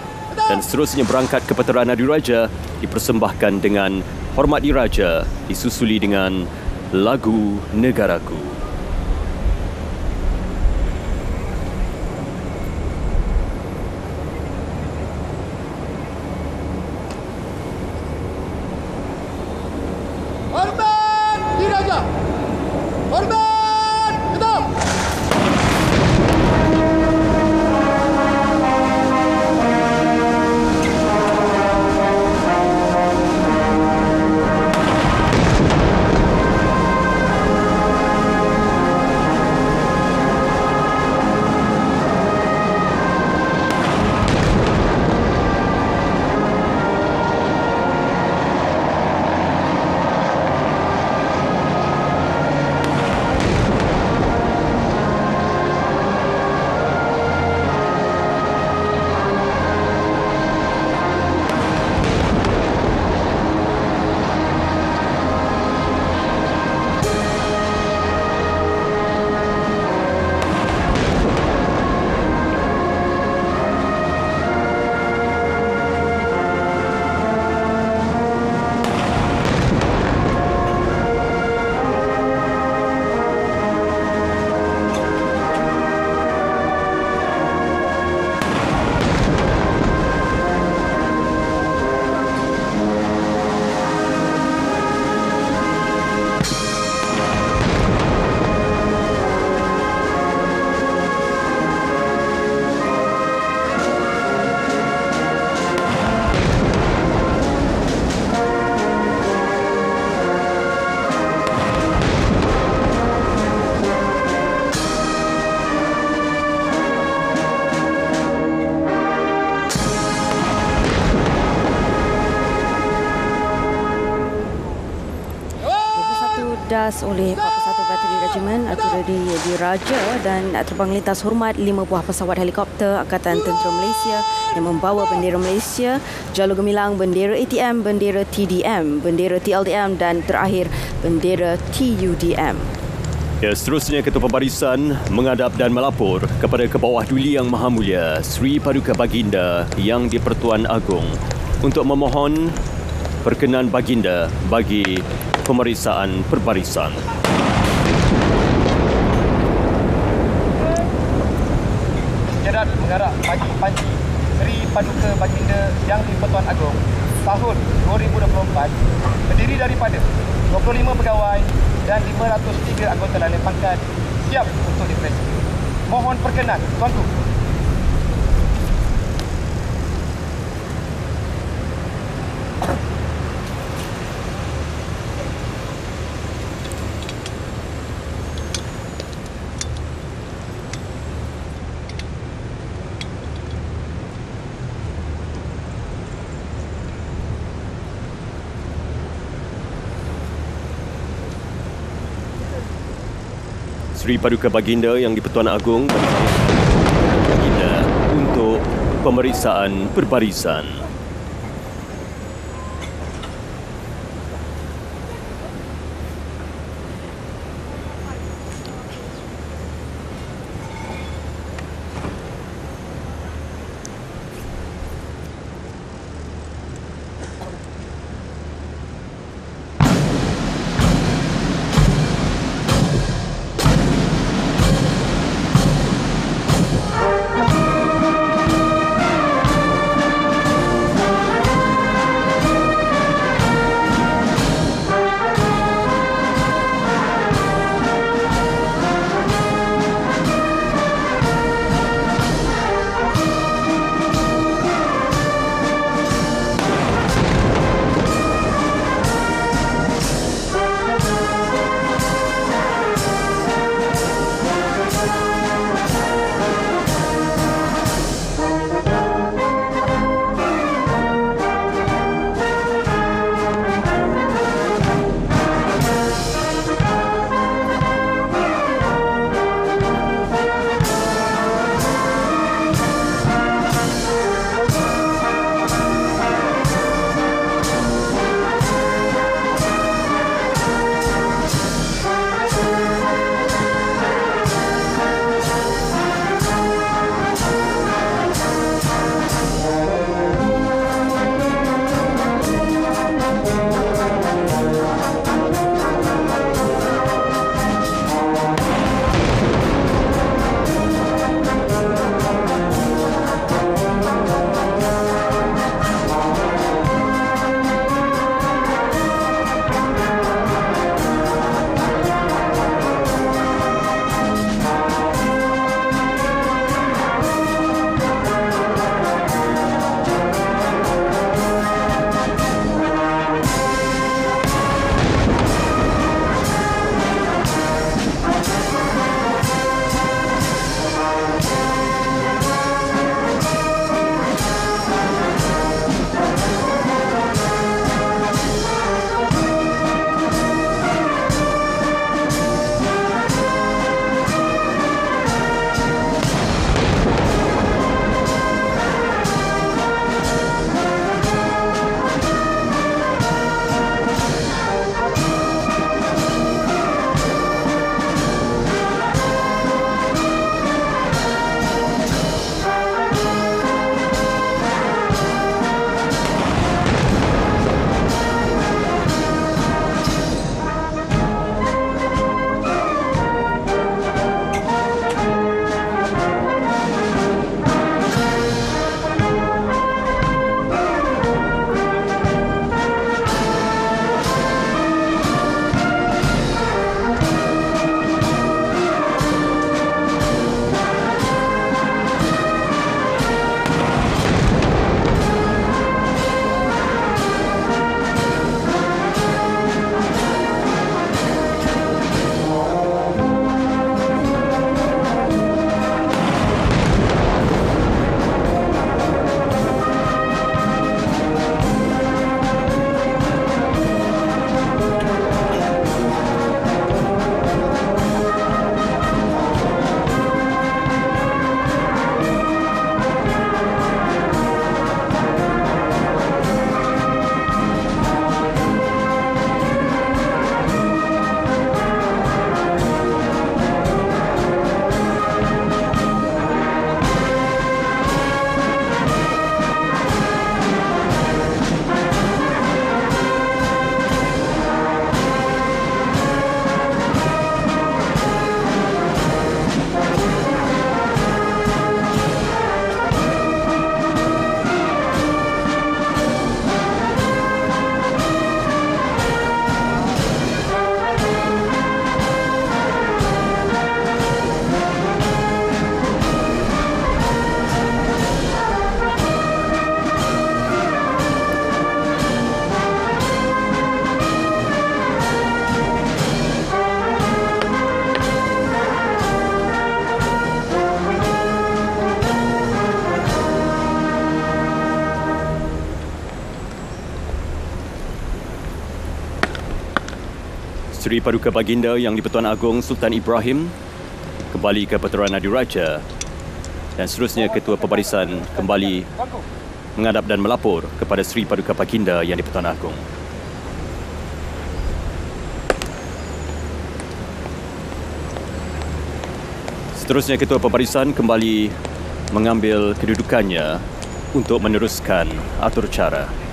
Dan seterusnya berangkat ke Putera Diraja dipersembahkan dengan Hormat Diraja disusuli dengan Lagu Negaraku.
Hormat Diraja! Hormat! Ketum!
dilintas oleh 41 Bateri Regimen Artillery Diraja dan terbang lintas hormat 5 buah pesawat helikopter Angkatan Tentera Malaysia yang membawa bendera Malaysia, jalur gemilang bendera ATM, bendera TDM, bendera TLDM dan terakhir bendera TUDM.
Ya, seterusnya Ketua Pembarisan menghadap dan melapor kepada Kebawah Duli Yang Maha Mulia Seri Paduka Baginda Yang di-Pertuan Agong untuk memohon perkenan baginda bagi pemeriksaan perbarisan.
Jadat mengharap panji Seri Paduka Baginda Yang di-Pertuan Agong tahun 2024 terdiri daripada 25 pegawai dan 503 anggota lain pangkat siap untuk diperiksa. Mohon perkenan, Tuanku.
Seri Paduka Baginda Yang di-Pertuan Agong Baginda untuk pemeriksaan perbarisan. Seri Paduka Baginda Yang di-Pertuan Agong Sultan Ibrahim kembali ke Pertuan Nadiraja dan seterusnya Ketua Pembarisan kembali menghadap dan melapor kepada Seri Paduka Baginda Yang di-Pertuan Agong. Seterusnya Ketua Pembarisan kembali mengambil kedudukannya untuk meneruskan atur cara.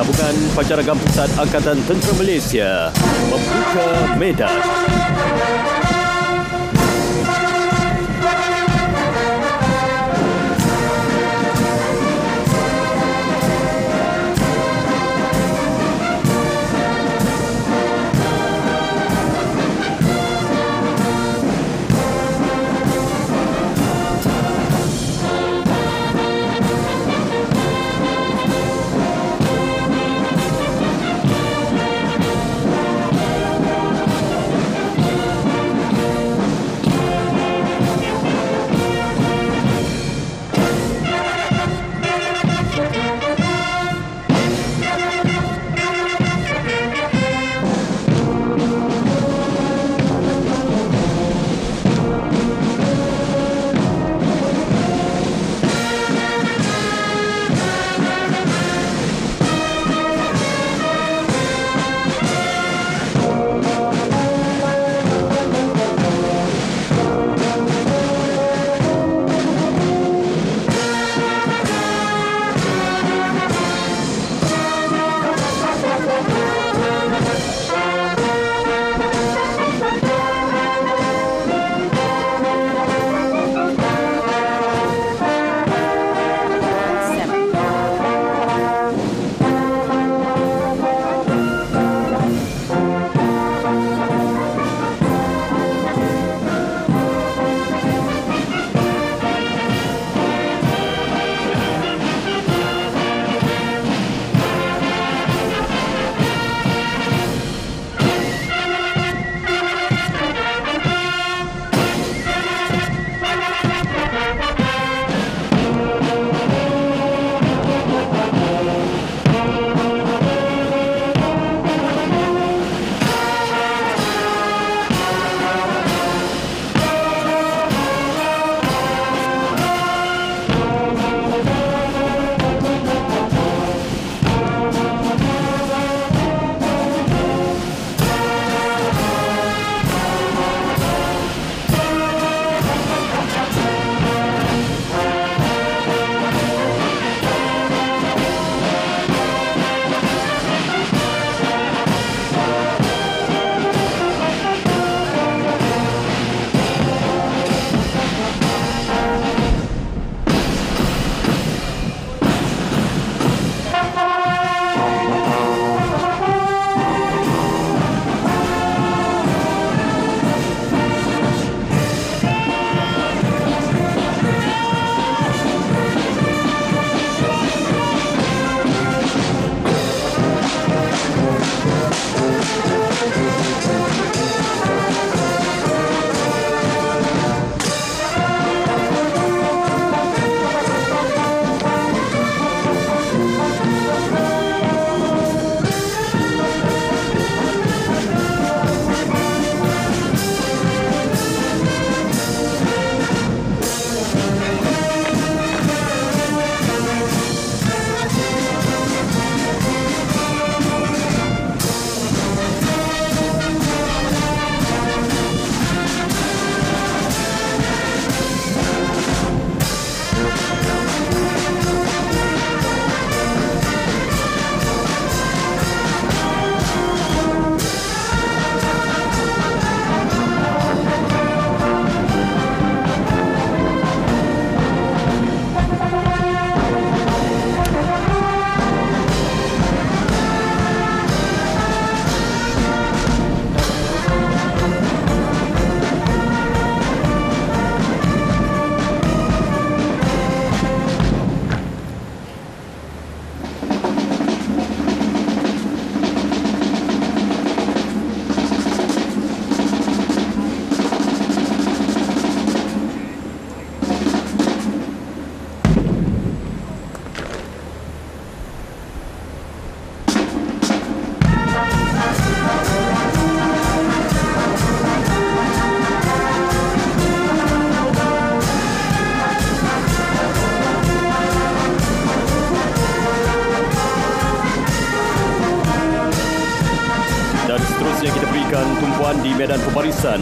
Gabungan Pancaragam Pusat Angkatan Tentera Malaysia membuka medan. di medan pembarisan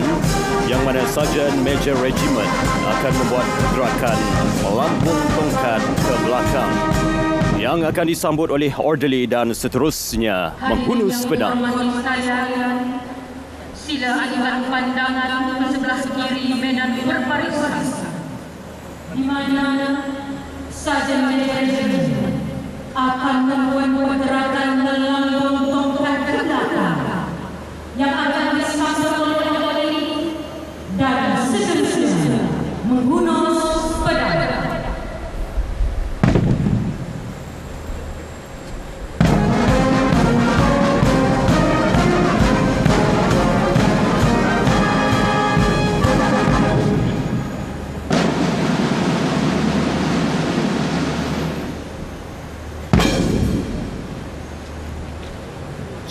yang mana Sarjan Major Regiment akan membuat gerakan melambung tongkat ke belakang yang akan disambut oleh orderly dan seterusnya menghunus pedang.
Sila alihkan pandangan ke sebelah kiri medan berbarisan di mana Sarjan Major Regiment akan membuat gerakan melambung tongkat ke belakang yang akan disambut oleh orderly dan seterusnya menghunus pedang.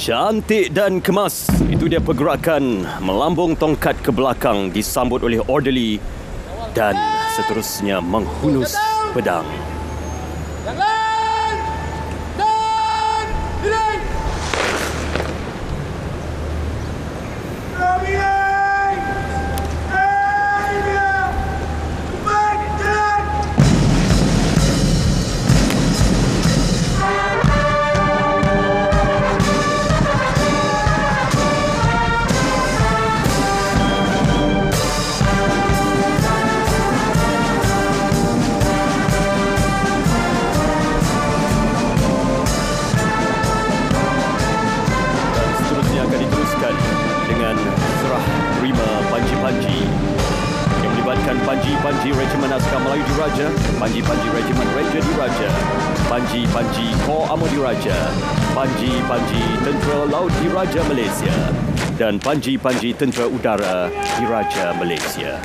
Cantik dan kemas. Itu dia pergerakan melambung tongkat ke belakang disambut oleh orderly dan seterusnya menghunus pedang.
Jangan! Dan diri! Kami Panji-Panji Regimen Askar Melayu Diraja, Panji-Panji Regimen Ranger Diraja, Panji-Panji Kor Amor Diraja, Panji-Panji Tentera Laut Diraja Malaysia dan Panji-Panji Tentera Udara Diraja Malaysia.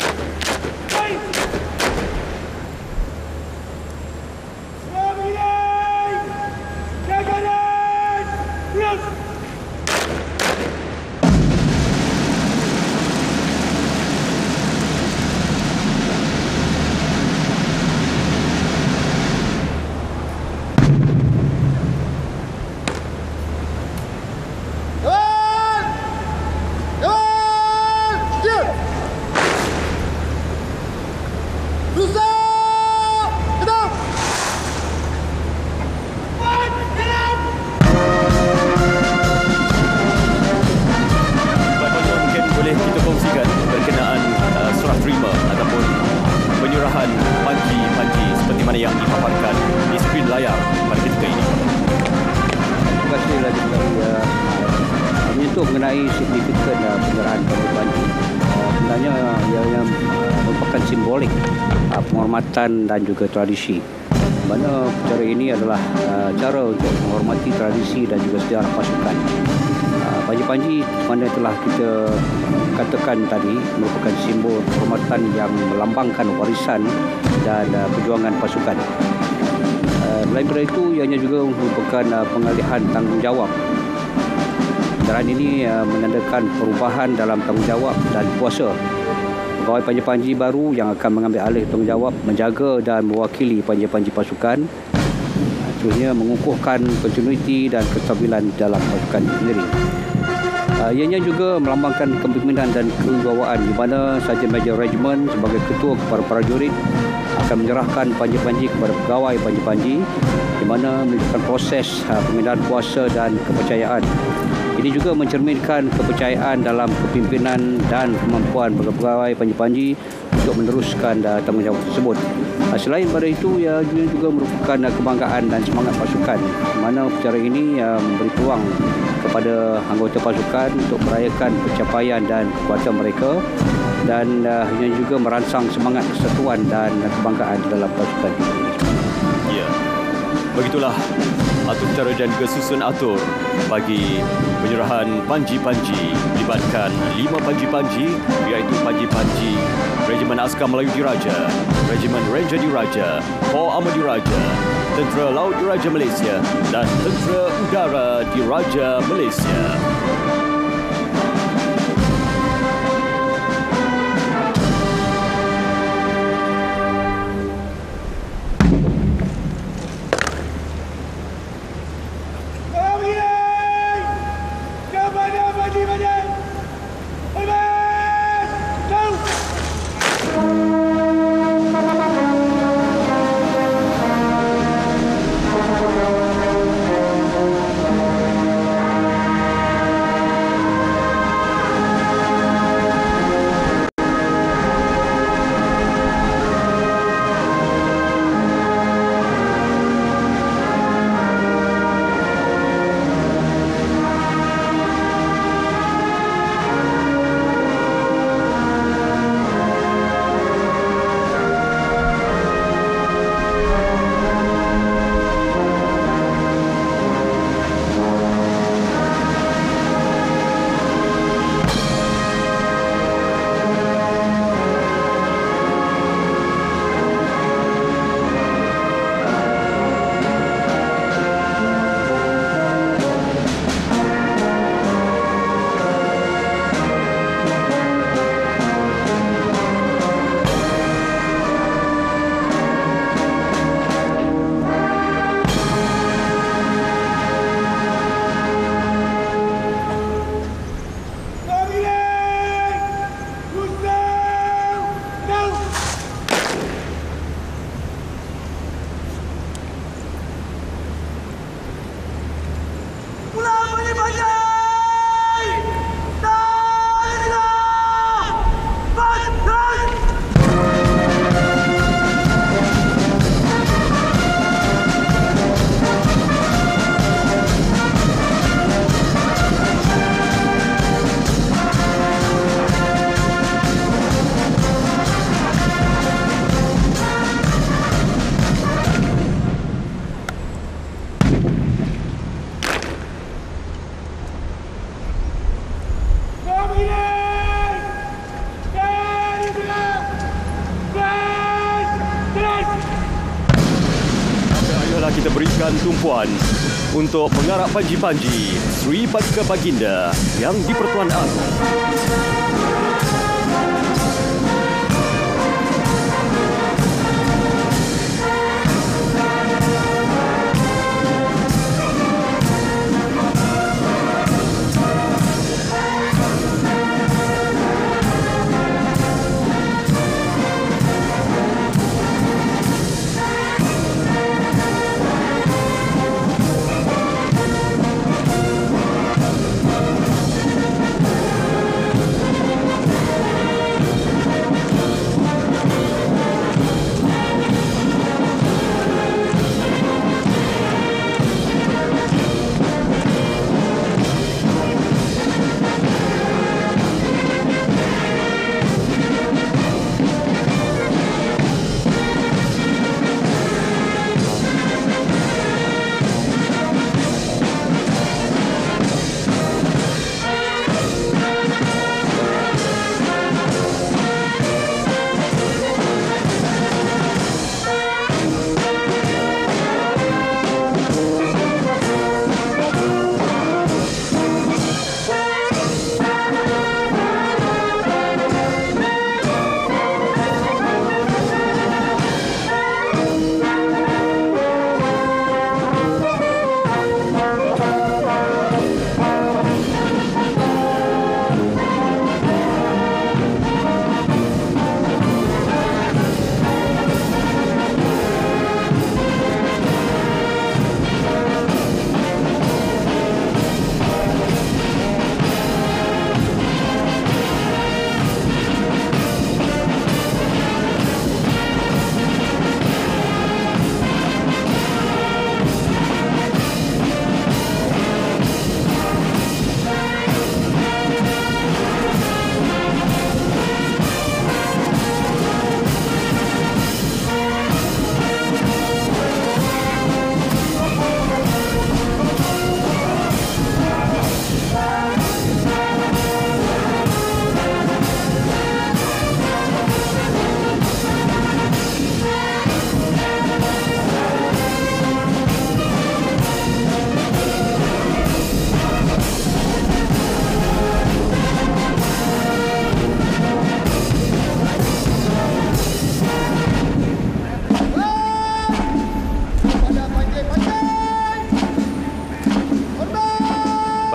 Mengenai signifikan penyerahan Panji-Panji, sebenarnya ia merupakan simbolik penghormatan dan juga tradisi. Mana cara ini adalah cara untuk menghormati tradisi dan juga sejarah pasukan. Panji-Panji mana telah kita katakan tadi merupakan simbol penghormatan yang melambangkan warisan dan perjuangan pasukan. Selain daripada itu, ianya juga merupakan pengalihan tanggungjawab. Kenderaan ini menandakan perubahan dalam tanggungjawab dan kuasa. Pegawai Panji-Panji baru yang akan mengambil alih tanggungjawab menjaga dan mewakili Panji-Panji pasukan. Seterusnya mengukuhkan kontinuiti dan kestabilan dalam pasukan sendiri. Ianya juga melambangkan kepimpinan dan kewibawaan di mana Sarjan Major Regiment sebagai ketua kepada prajurit akan menyerahkan Panji-Panji kepada pegawai Panji-Panji di mana menunjukkan proses pemindahan kuasa dan kepercayaan. Ini juga mencerminkan kepercayaan dalam kepimpinan dan kemampuan pegawai Panji-Panji untuk meneruskan tanggungjawab tersebut. Selain daripada itu, ia juga merupakan kebanggaan dan semangat pasukan, di mana acara ini memberi peluang kepada anggota pasukan untuk merayakan pencapaian dan kekuatan mereka dan ia juga merangsang semangat kesatuan dan kebanggaan dalam pasukan.
Ya, begitulah atur cara dan juga susun atur bagi penyerahan Panji-Panji melibatkan 5 Panji-Panji iaitu Panji-Panji Regimen Askar Melayu Diraja, Regimen Ranger Diraja, Kor Amor Diraja, Tentera Laut Diraja Malaysia dan Tentera Udara Diraja Malaysia. kita berikan tumpuan untuk pengarah panji-panji Sri Paduka Baginda yang di-Pertuan Agong.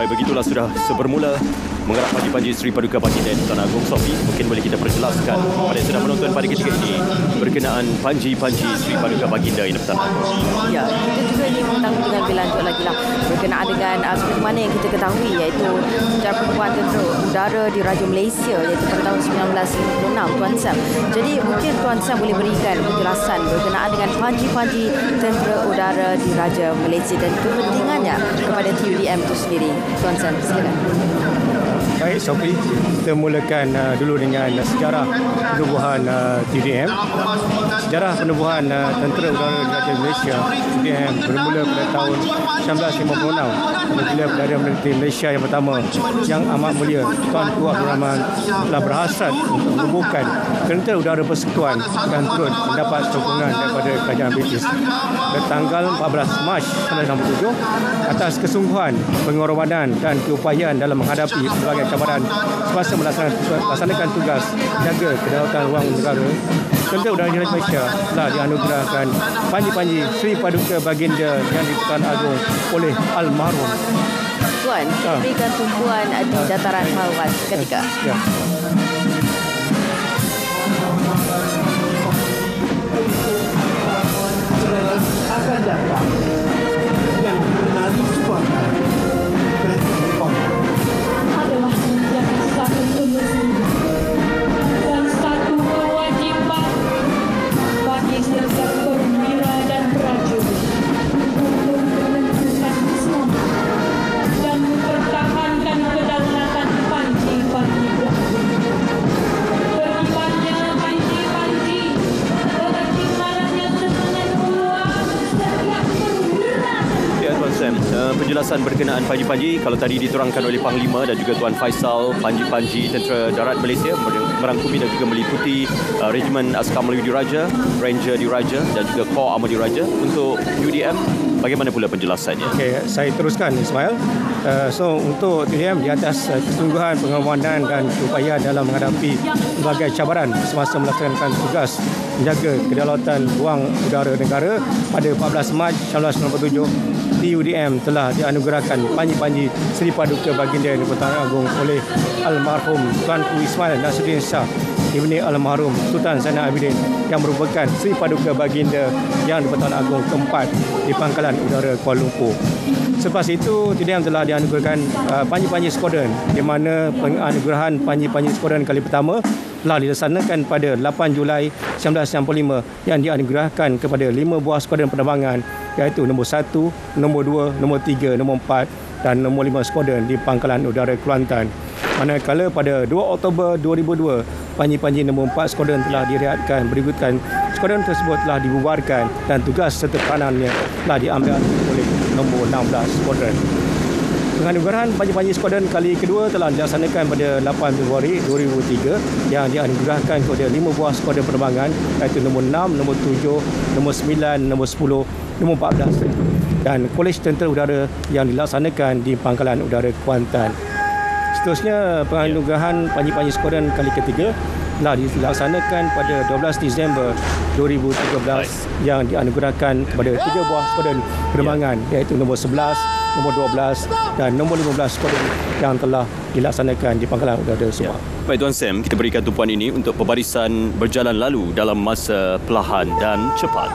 Begitulah sudah sebermula mengarah panji-panji Sri Paduka Baginda Tuan Agong Sofi. Mungkin boleh kita perjelaskan kepada yang sedang menonton pada ketika ini berkenaan panji-panji Sri Paduka Baginda ini Tuan Agong.
Ya, kita juga ingin mengetahui lebih lanjut lagi lah berkenaan dengan seperti mana yang kita ketahui, iaitu sejarah penubuhan tentera udara di Raja Malaysia iaitu pada tahun 1956 Tuan Sam. Jadi mungkin Tuan Sam boleh berikan penjelasan berkenaan dengan panji-panji tentera udara di Raja Malaysia dan kepentingannya kepada TUDM itu sendiri. Tuan Sam, silakan.
Baik, Sophie, kita mulakan dulu dengan sejarah penubuhan TUDM. Sejarah penubuhan Tentera Udara di Raja Malaysia TUDM bermula pada tahun 1956 apabila Perdana Menteri Malaysia yang pertama Yang Amat Mulia Tuan Ku Abdul Rahman telah berhasrat untuk menubuhkan Tentera Udara Persekutuan dan turut mendapat sokongan daripada Kerajaan British. Pada tanggal 14 Mac 1967, atas kesungguhan, pengorbanan dan keupayaan dalam menghadapi berbagai cabaran semasa melaksanakan tugas jaga kedaulatan ruang negara, Tentera Udara Malaysia telah dianugerahkan panji-panji Sri Paduka Baginda yang di-Pertuan Agong oleh almarhum.
Tuan, kita berikan tumpuan di dataran Malwan seketika.
Ya.
Akan datang yang mengenali sebuah
adalah menjadi satu semestinya dan satu kewajiban bagi setiap perwira dan prajurit untuk menentukan semangat dan mempertahankan kedaulatan panji-panji berkibarnya panji-panji berkibarnya semangat uang setiap perwira.
Ya, Tuan Sam, penjelasan berkenaan panji-panji kalau tadi diterangkan oleh Panglima dan juga Tuan Faisal, panji-panji Tentera Darat Malaysia merangkumi dan juga meliputi Regimen Askar Melayu Diraja, Ranger Diraja dan juga Kor Armor Diraja. Untuk UDM, bagaimana pula penjelasannya?
Okey, saya teruskan Ismail. So untuk UDM di atas kesungguhan, pengorbanan dan upaya dalam menghadapi berbagai cabaran semasa melaksanakan tugas menjaga kedaulatan ruang udara negara pada 14 Mac 1997, TUDM telah dianugerahkan panji-panji Seri Paduka Baginda di-Pertuan Agong oleh almarhum Tuanku Ismail Nasruddin Shah Ibni almarhum Sultan Zainal Abidin yang merupakan Seri Paduka Baginda yang di-Pertuan Agong keempat di Pangkalan Udara Kuala Lumpur. Selepas itu, TUDM telah dianugerahkan panji-panji skuadron, di mana penganugerahan panji-panji skuadron kali pertama telah dilaksanakan pada 8 Julai 1995 yang dianugerahkan kepada 5 buah skuadron penerbangan, iaitu nombor 1, nombor 2, nombor 3, nombor 4 dan nombor 5 skuadron di Pangkalan Udara Kelantan. Manakala pada 2 Oktober 2002, panji-panji nombor 4 skuadron telah direhatkan. Berikutkan, skuadron tersebut telah dibubarkan dan tugas serta peranannya telah diambil oleh nombor 16 skuadron. Penganugerahan panji-panji skuadron kali kedua telah dilaksanakan pada 8 Februari 2003 yang dianugerahkan kepada 5 buah skuadron penerbangan, iaitu nombor 6, nombor 7, nombor 9, nombor 10, nombor 14 dan Kolej Tentera Udara yang dilaksanakan di Pangkalan Udara Kuantan. Seterusnya, penganugerahan panji-panji skuadron kali ketiga telah dilaksanakan pada 12 Disember 2013 yang dianugerahkan kepada 3 buah skuadron penerbangan, iaitu nombor 11, nombor 12 dan nombor 15 skuadron yang telah dilaksanakan di Pangkalan Udara Subang.
Baik Tuan Sam, kita berikan tumpuan ini untuk pembarisan berjalan lalu dalam masa perlahan dan cepat.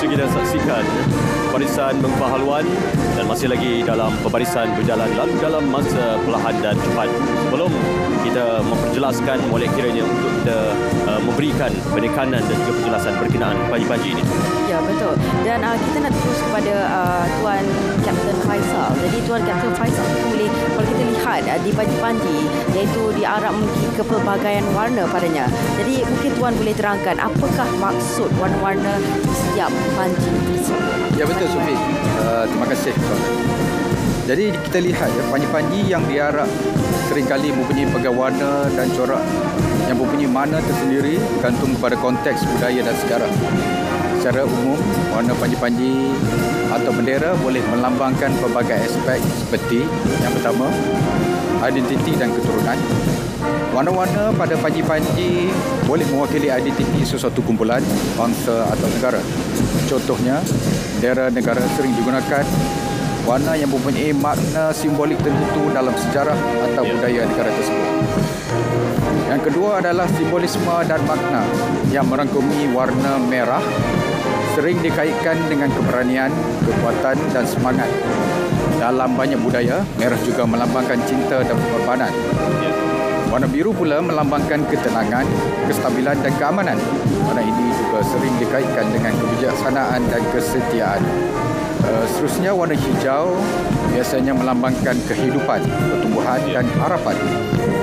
kita saksikan pembarisan mengpahaluan dan masih lagi dalam pembarisan berjalan lalu dalam masa perlahan dan cepat. Sebelum kita memperjelaskan oleh kiranya untuk kita memberikan penekanan dan juga penjelasan berkenaan panji-panji ini.
Ya, betul. Dan kita nak terus kepada Tuan Kapten Faisal. Jadi Tuan Kapten Faisal boleh, kalau kita lihat di panji-panji, iaitu diarak memiliki kepelbagaian warna padanya. Jadi mungkin Tuan boleh terangkan apakah maksud warna-warna di setiap panji tersebut.
Ya, betul Sufi. Terima kasih tuan. Jadi kita lihat ya, panji-panji yang diarak seringkali mempunyai pelbagai warna dan corak yang mempunyai makna tersendiri bergantung kepada konteks budaya dan sejarah. Secara umum, warna panji-panji atau bendera boleh melambangkan pelbagai aspek seperti yang pertama, identiti dan keturunan. Warna-warna pada panji-panji boleh mewakili identiti sesuatu kumpulan, bangsa atau negara. Contohnya, bendera negara sering digunakan warna yang mempunyai makna simbolik tertentu dalam sejarah atau budaya negara tersebut. Yang kedua adalah simbolisme dan makna yang merangkumi warna merah sering dikaitkan dengan keberanian, kekuatan dan semangat. Dalam banyak budaya, merah juga melambangkan cinta dan pengorbanan. Warna biru pula melambangkan ketenangan, kestabilan dan keamanan. Warna ini juga sering dikaitkan dengan kebijaksanaan dan kesetiaan. Seterusnya, warna hijau biasanya melambangkan kehidupan, pertumbuhan dan harapan.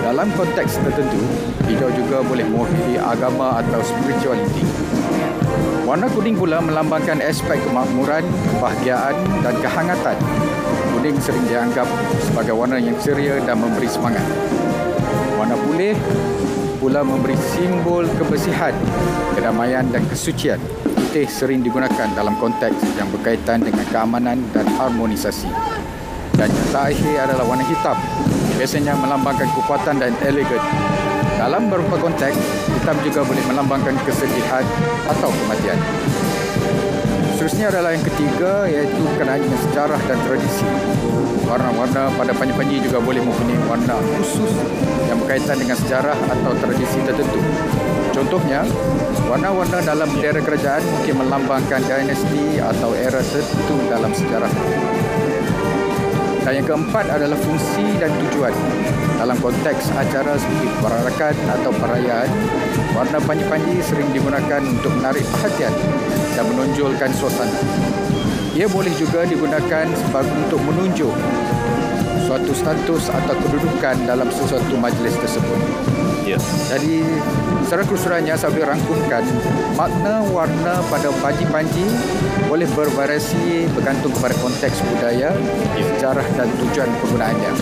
Dalam konteks tertentu, hijau juga boleh mewakili agama atau spiritualiti. Warna kuning pula melambangkan aspek kemakmuran, kebahagiaan dan kehangatan. Kuning sering dianggap sebagai warna yang ceria dan memberi semangat. Warna putih pula memberi simbol kebersihan, kedamaian dan kesucian. Putih sering digunakan dalam konteks yang berkaitan dengan keamanan dan harmonisasi. Dan yang terakhir adalah warna hitam. Biasanya melambangkan kekuatan dan elegan. Dalam beberapa konteks, hitam juga boleh melambangkan kesedihan atau kematian. Seterusnya adalah yang ketiga, iaitu berkenaan dengan sejarah dan tradisi. Warna-warna pada panji-panji juga boleh mempunyai warna khusus yang berkaitan dengan sejarah atau tradisi tertentu. Contohnya, warna-warna dalam bendera kerajaan mungkin melambangkan dinasti atau era tertentu dalam sejarah. Dan yang keempat adalah fungsi dan tujuan. Dalam konteks acara seperti perarakan atau perayaan, warna panji-panji sering digunakan untuk menarik perhatian dan menonjolkan suasana. Ia boleh juga digunakan sebagai untuk menunjuk suatu status atau kedudukan dalam sesuatu majlis tersebut. Jadi, secara keseluruhannya saya boleh rangkumkan makna warna pada panji-panji boleh bervariasi bergantung kepada konteks budaya, sejarah dan tujuan penggunaannya.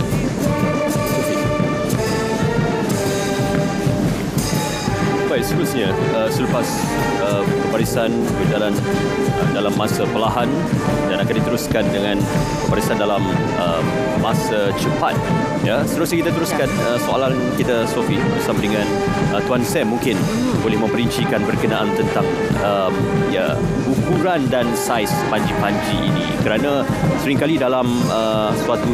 Baik, seterusnya selepas pembarisan berjalan dalam masa perlahan dan akan diteruskan dengan pembarisan dalam masa cepat. Ya, seterusnya kita teruskan soalan kita, Sophie, bersama dengan Tuan Sam. Mungkin boleh memperincikan berkenaan tentang ukuran dan saiz panji-panji ini, kerana seringkali dalam suatu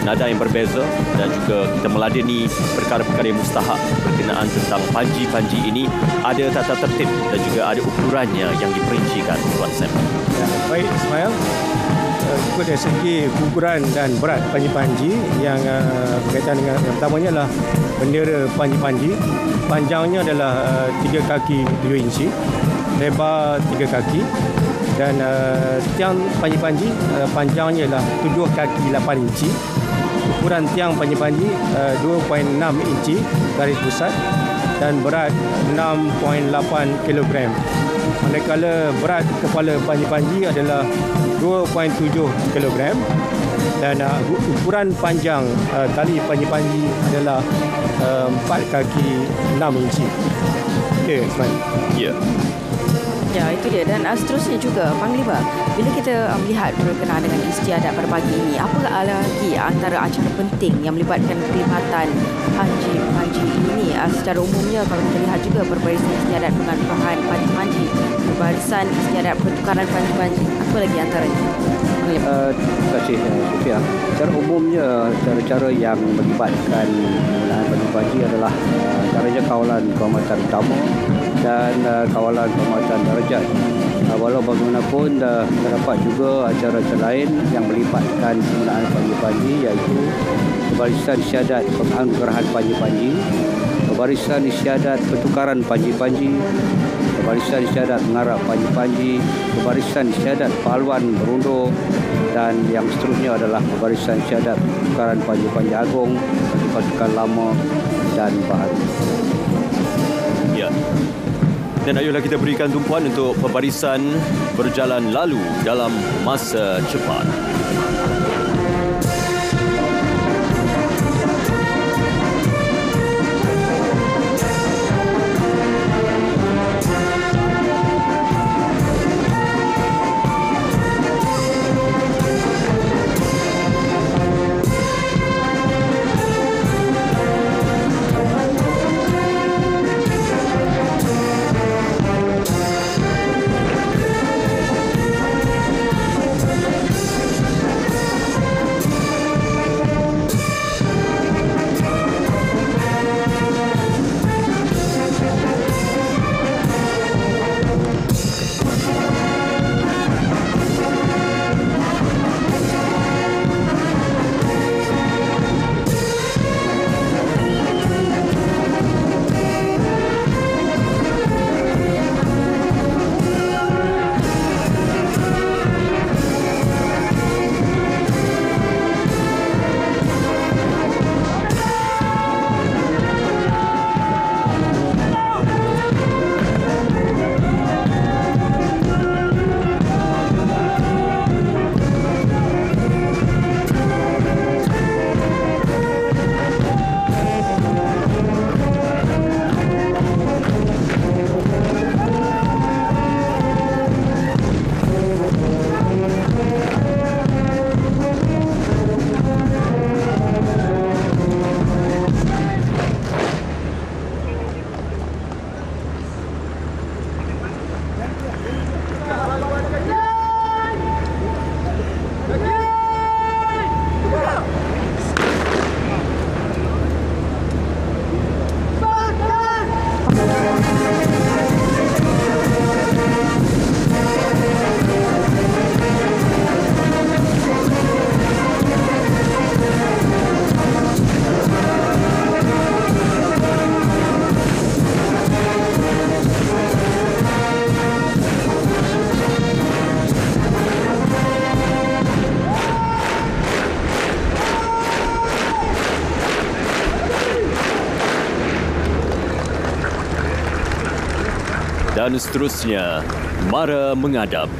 nada yang berbeza dan juga kita meladeni perkara-perkara yang mustahak berkenaan tentang panji-panji ini, ada tata tertib dan juga ada ukurannya yang diperincikan, Tuan Sam.
Ya, baik Ismail. Dari segi ukuran dan berat panji-panji yang berkaitan dengan yang pertamanya adalah bendera panji-panji. Panjangnya adalah 3 kaki 7 inci, lebar 3 kaki, dan tiang panji-panji panjangnya adalah 7 kaki 8 inci. Ukuran tiang panji-panji 2.6 inci garis pusat dan berat 6.8 kilogram. Manakala berat kepala panji-panji adalah 2.7 kilogram dan ukuran panjang tali panji-panji adalah 4 kaki 6 inci. Okey, Ismail.
Ya.
Ya, itu dia. Dan seterusnya juga, Panglima, bila kita melihat berkenaan dengan istiadat berbagi ini, apa lagi antara acara penting yang melibatkan perkhidmatan panji-panji ini? Secara umumnya, kalau kita lihat juga berbarisan istiadat penganugerahan panji-panji, berbarisan istiadat pertukaran panji-panji, apa lagi antaranya?
Terima kasih, Sofia. Secara umumnya, cara-cara yang melibatkan penggunaan panji-panji adalah caranya kawalan kehormatan utama dan kawalan penguatan darjat. Walau bagaimanapun terdapat juga acara-acara lain yang melibatkan penggunaan panji-panji, iaitu Barisan Syahadat Penganugerahan Panji-Panji, Barisan Syahadat Pertukaran Panji-Panji, Barisan Syahadat Mengarap Panji-Panji, Barisan Syahadat Pahlawan Berundo, dan yang seterusnya adalah Barisan Syahadat Pertukaran Panji-Panji Agong bagi pasukan lama dan baru.
Ya. Dan ayolah kita berikan tumpuan untuk pembarisan berjalan lalu dalam masa cepat. Dan seterusnya, mara mengadap.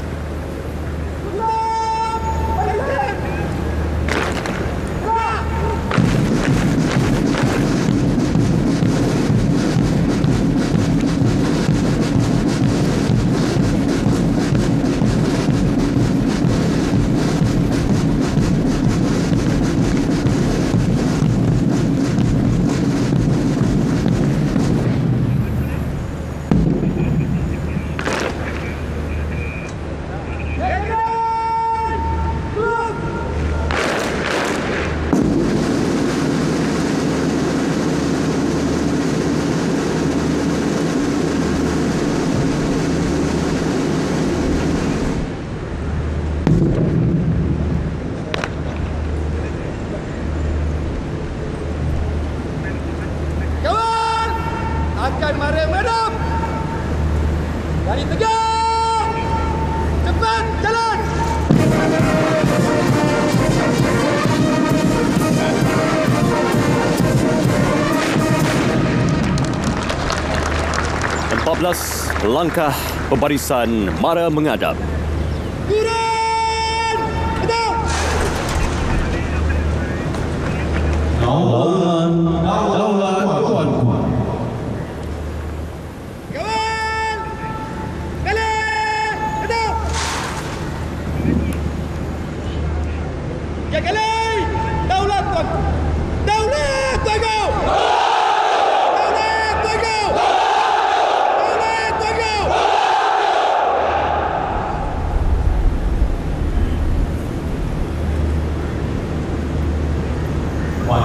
Langkah pembarisan mara mengadap.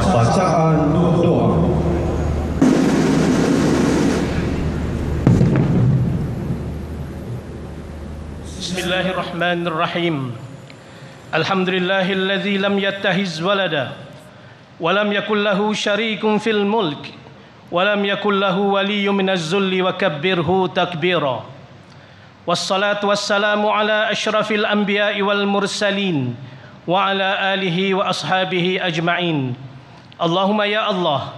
Bacaan doa.
Bismillahirrahmanirrahim. Alhamdulillahilladzi lam yattakhiz walada wa lam yakul lahu syarikun fil mulk wa lam yakul lahu waliyyun minaz zulli wa kabbirhu takbira. Wassalatu wassalamu ala asyrafil anbiya'i wal mursalin wa ala alihi wa ashabihi ajma'in. Allahumma ya Allah,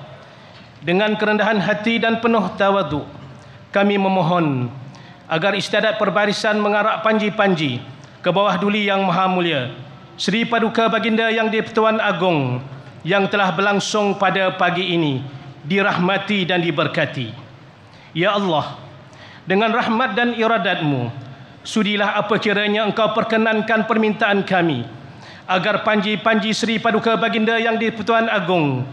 dengan kerendahan hati dan penuh tawaduk kami memohon agar istiadat perbarisan mengarak panji-panji ke bawah duli yang maha mulia Sri Paduka Baginda Yang di-Pertuan Agong yang telah berlangsung pada pagi ini dirahmati dan diberkati. Ya Allah, dengan rahmat dan iradat-Mu, sudilah apa kiranya Engkau perkenankan permintaan kami agar panji-panji Sri Paduka Baginda Yang di-Pertuan Agong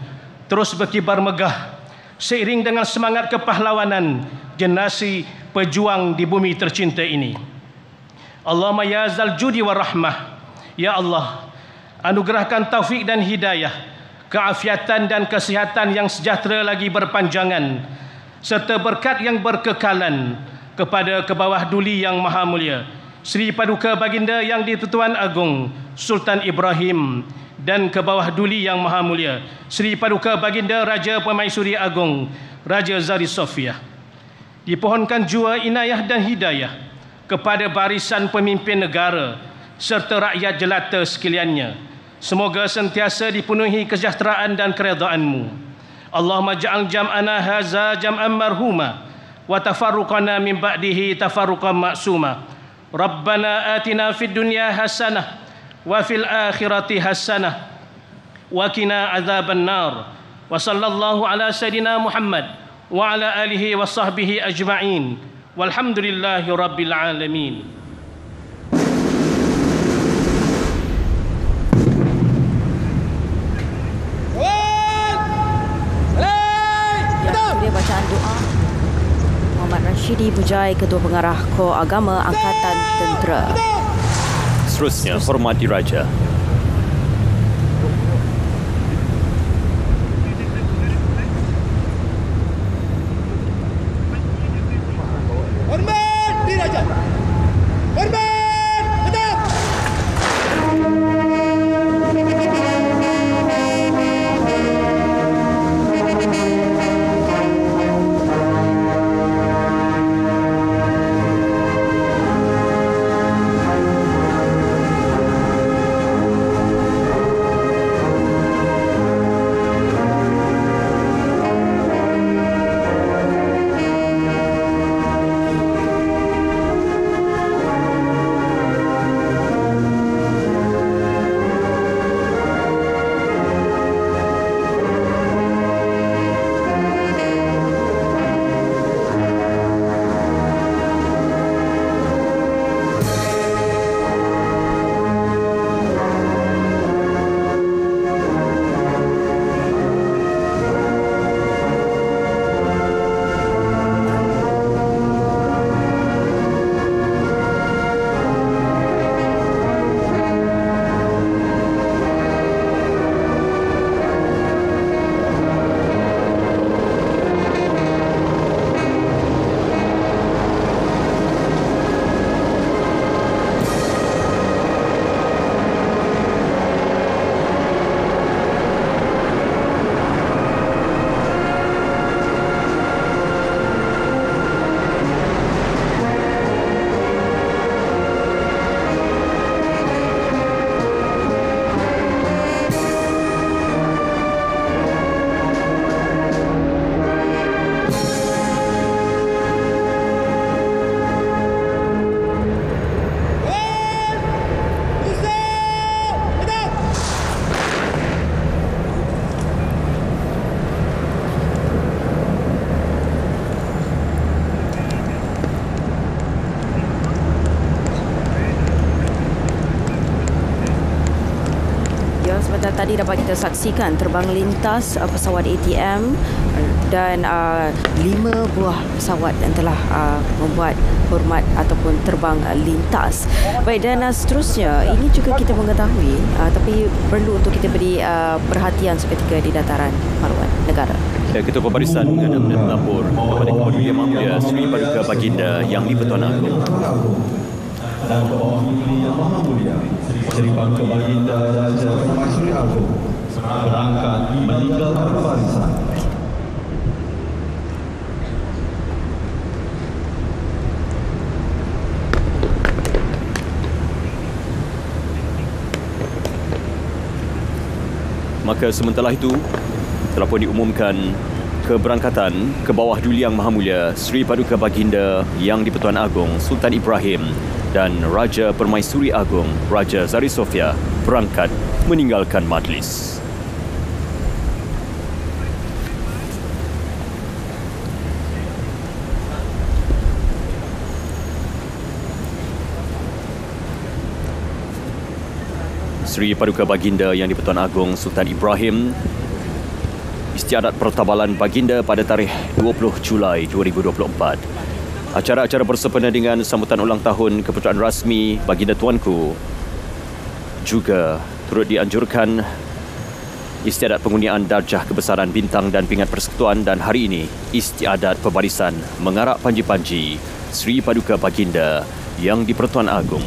terus berkibar megah seiring dengan semangat kepahlawanan generasi pejuang di bumi tercinta ini. Allahumma ya zal judi wa rahmah, ya Allah, anugerahkan taufik dan hidayah, keafiatan dan kesihatan yang sejahtera lagi berpanjangan, serta berkat yang berkekalan kepada ke bawah duli yang maha mulia Sri Paduka Baginda Yang di-Pertuan Agong Sultan Ibrahim dan ke bawah duli yang maha mulia Sri Paduka Baginda Raja Permaisuri Agong Raja Zari Sofia. Dipohonkan jua inayah dan hidayah kepada barisan pemimpin negara serta rakyat jelata sekaliannya. Semoga sentiasa dipenuhi kesejahteraan dan keredaan-Mu. Allahumma ja'al jam'ana haza jam'an marhuma wa tafarruqana min ba'dihi tafarruqan ma'suma. Rabbana atina fid dunya hasanah wa fil akhirati hasanah wa qina adzaban nar. Wa sallallahu ala sayidina Muhammad wa ala alihi wa sahbihi ajma'in. Walhamdulillahi rabbil alamin.
Dia bacaan doa Muhammad Rashidi Pujai, Ketua Pengarah Kor Agama Angkatan Tentera.
Seterusnya, hormat diraja.
Hormat diraja. Hormat tetap.
Tadi dapat kita saksikan terbang lintas pesawat ATM dan 5 buah pesawat yang telah membuat hormat ataupun terbang lintas. Baik, dan seterusnya ini juga kita mengetahui tapi perlu untuk kita beri perhatian seketika di dataran maruan negara.
Ya, Ketua Pembarisan menghadap dan melapor kepada Ketua Yang Maha Mulia Sri Paduka Baginda Yang di-Pertuan Agong.
dan ke bawah Duli Yang Maha Mulia Seri Paduka Baginda Raja Permaisuri Agong berangkat meninggalkan barisan.
Maka sementara itu telah pun diumumkan keberangkatan ke bawah Duli Yang Maha Mulia Seri Paduka Baginda Yang di-Pertuan Agong Sultan Ibrahim dan Raja Permaisuri Agong Raja Zari Sofia berangkat meninggalkan majlis. Seri Paduka Baginda Yang di-Pertuan Agong Sultan Ibrahim istiadat pertabalan baginda pada tarikh 20 Julai 2024. Acara-acara bersempena dengan sambutan ulang tahun keputusan rasmi baginda tuanku juga turut dianjurkan istiadat pengundian darjah kebesaran bintang dan pingat persekutuan, dan hari ini istiadat pembarisan mengarak panji-panji Seri Paduka Baginda Yang di-Pertuan Agong.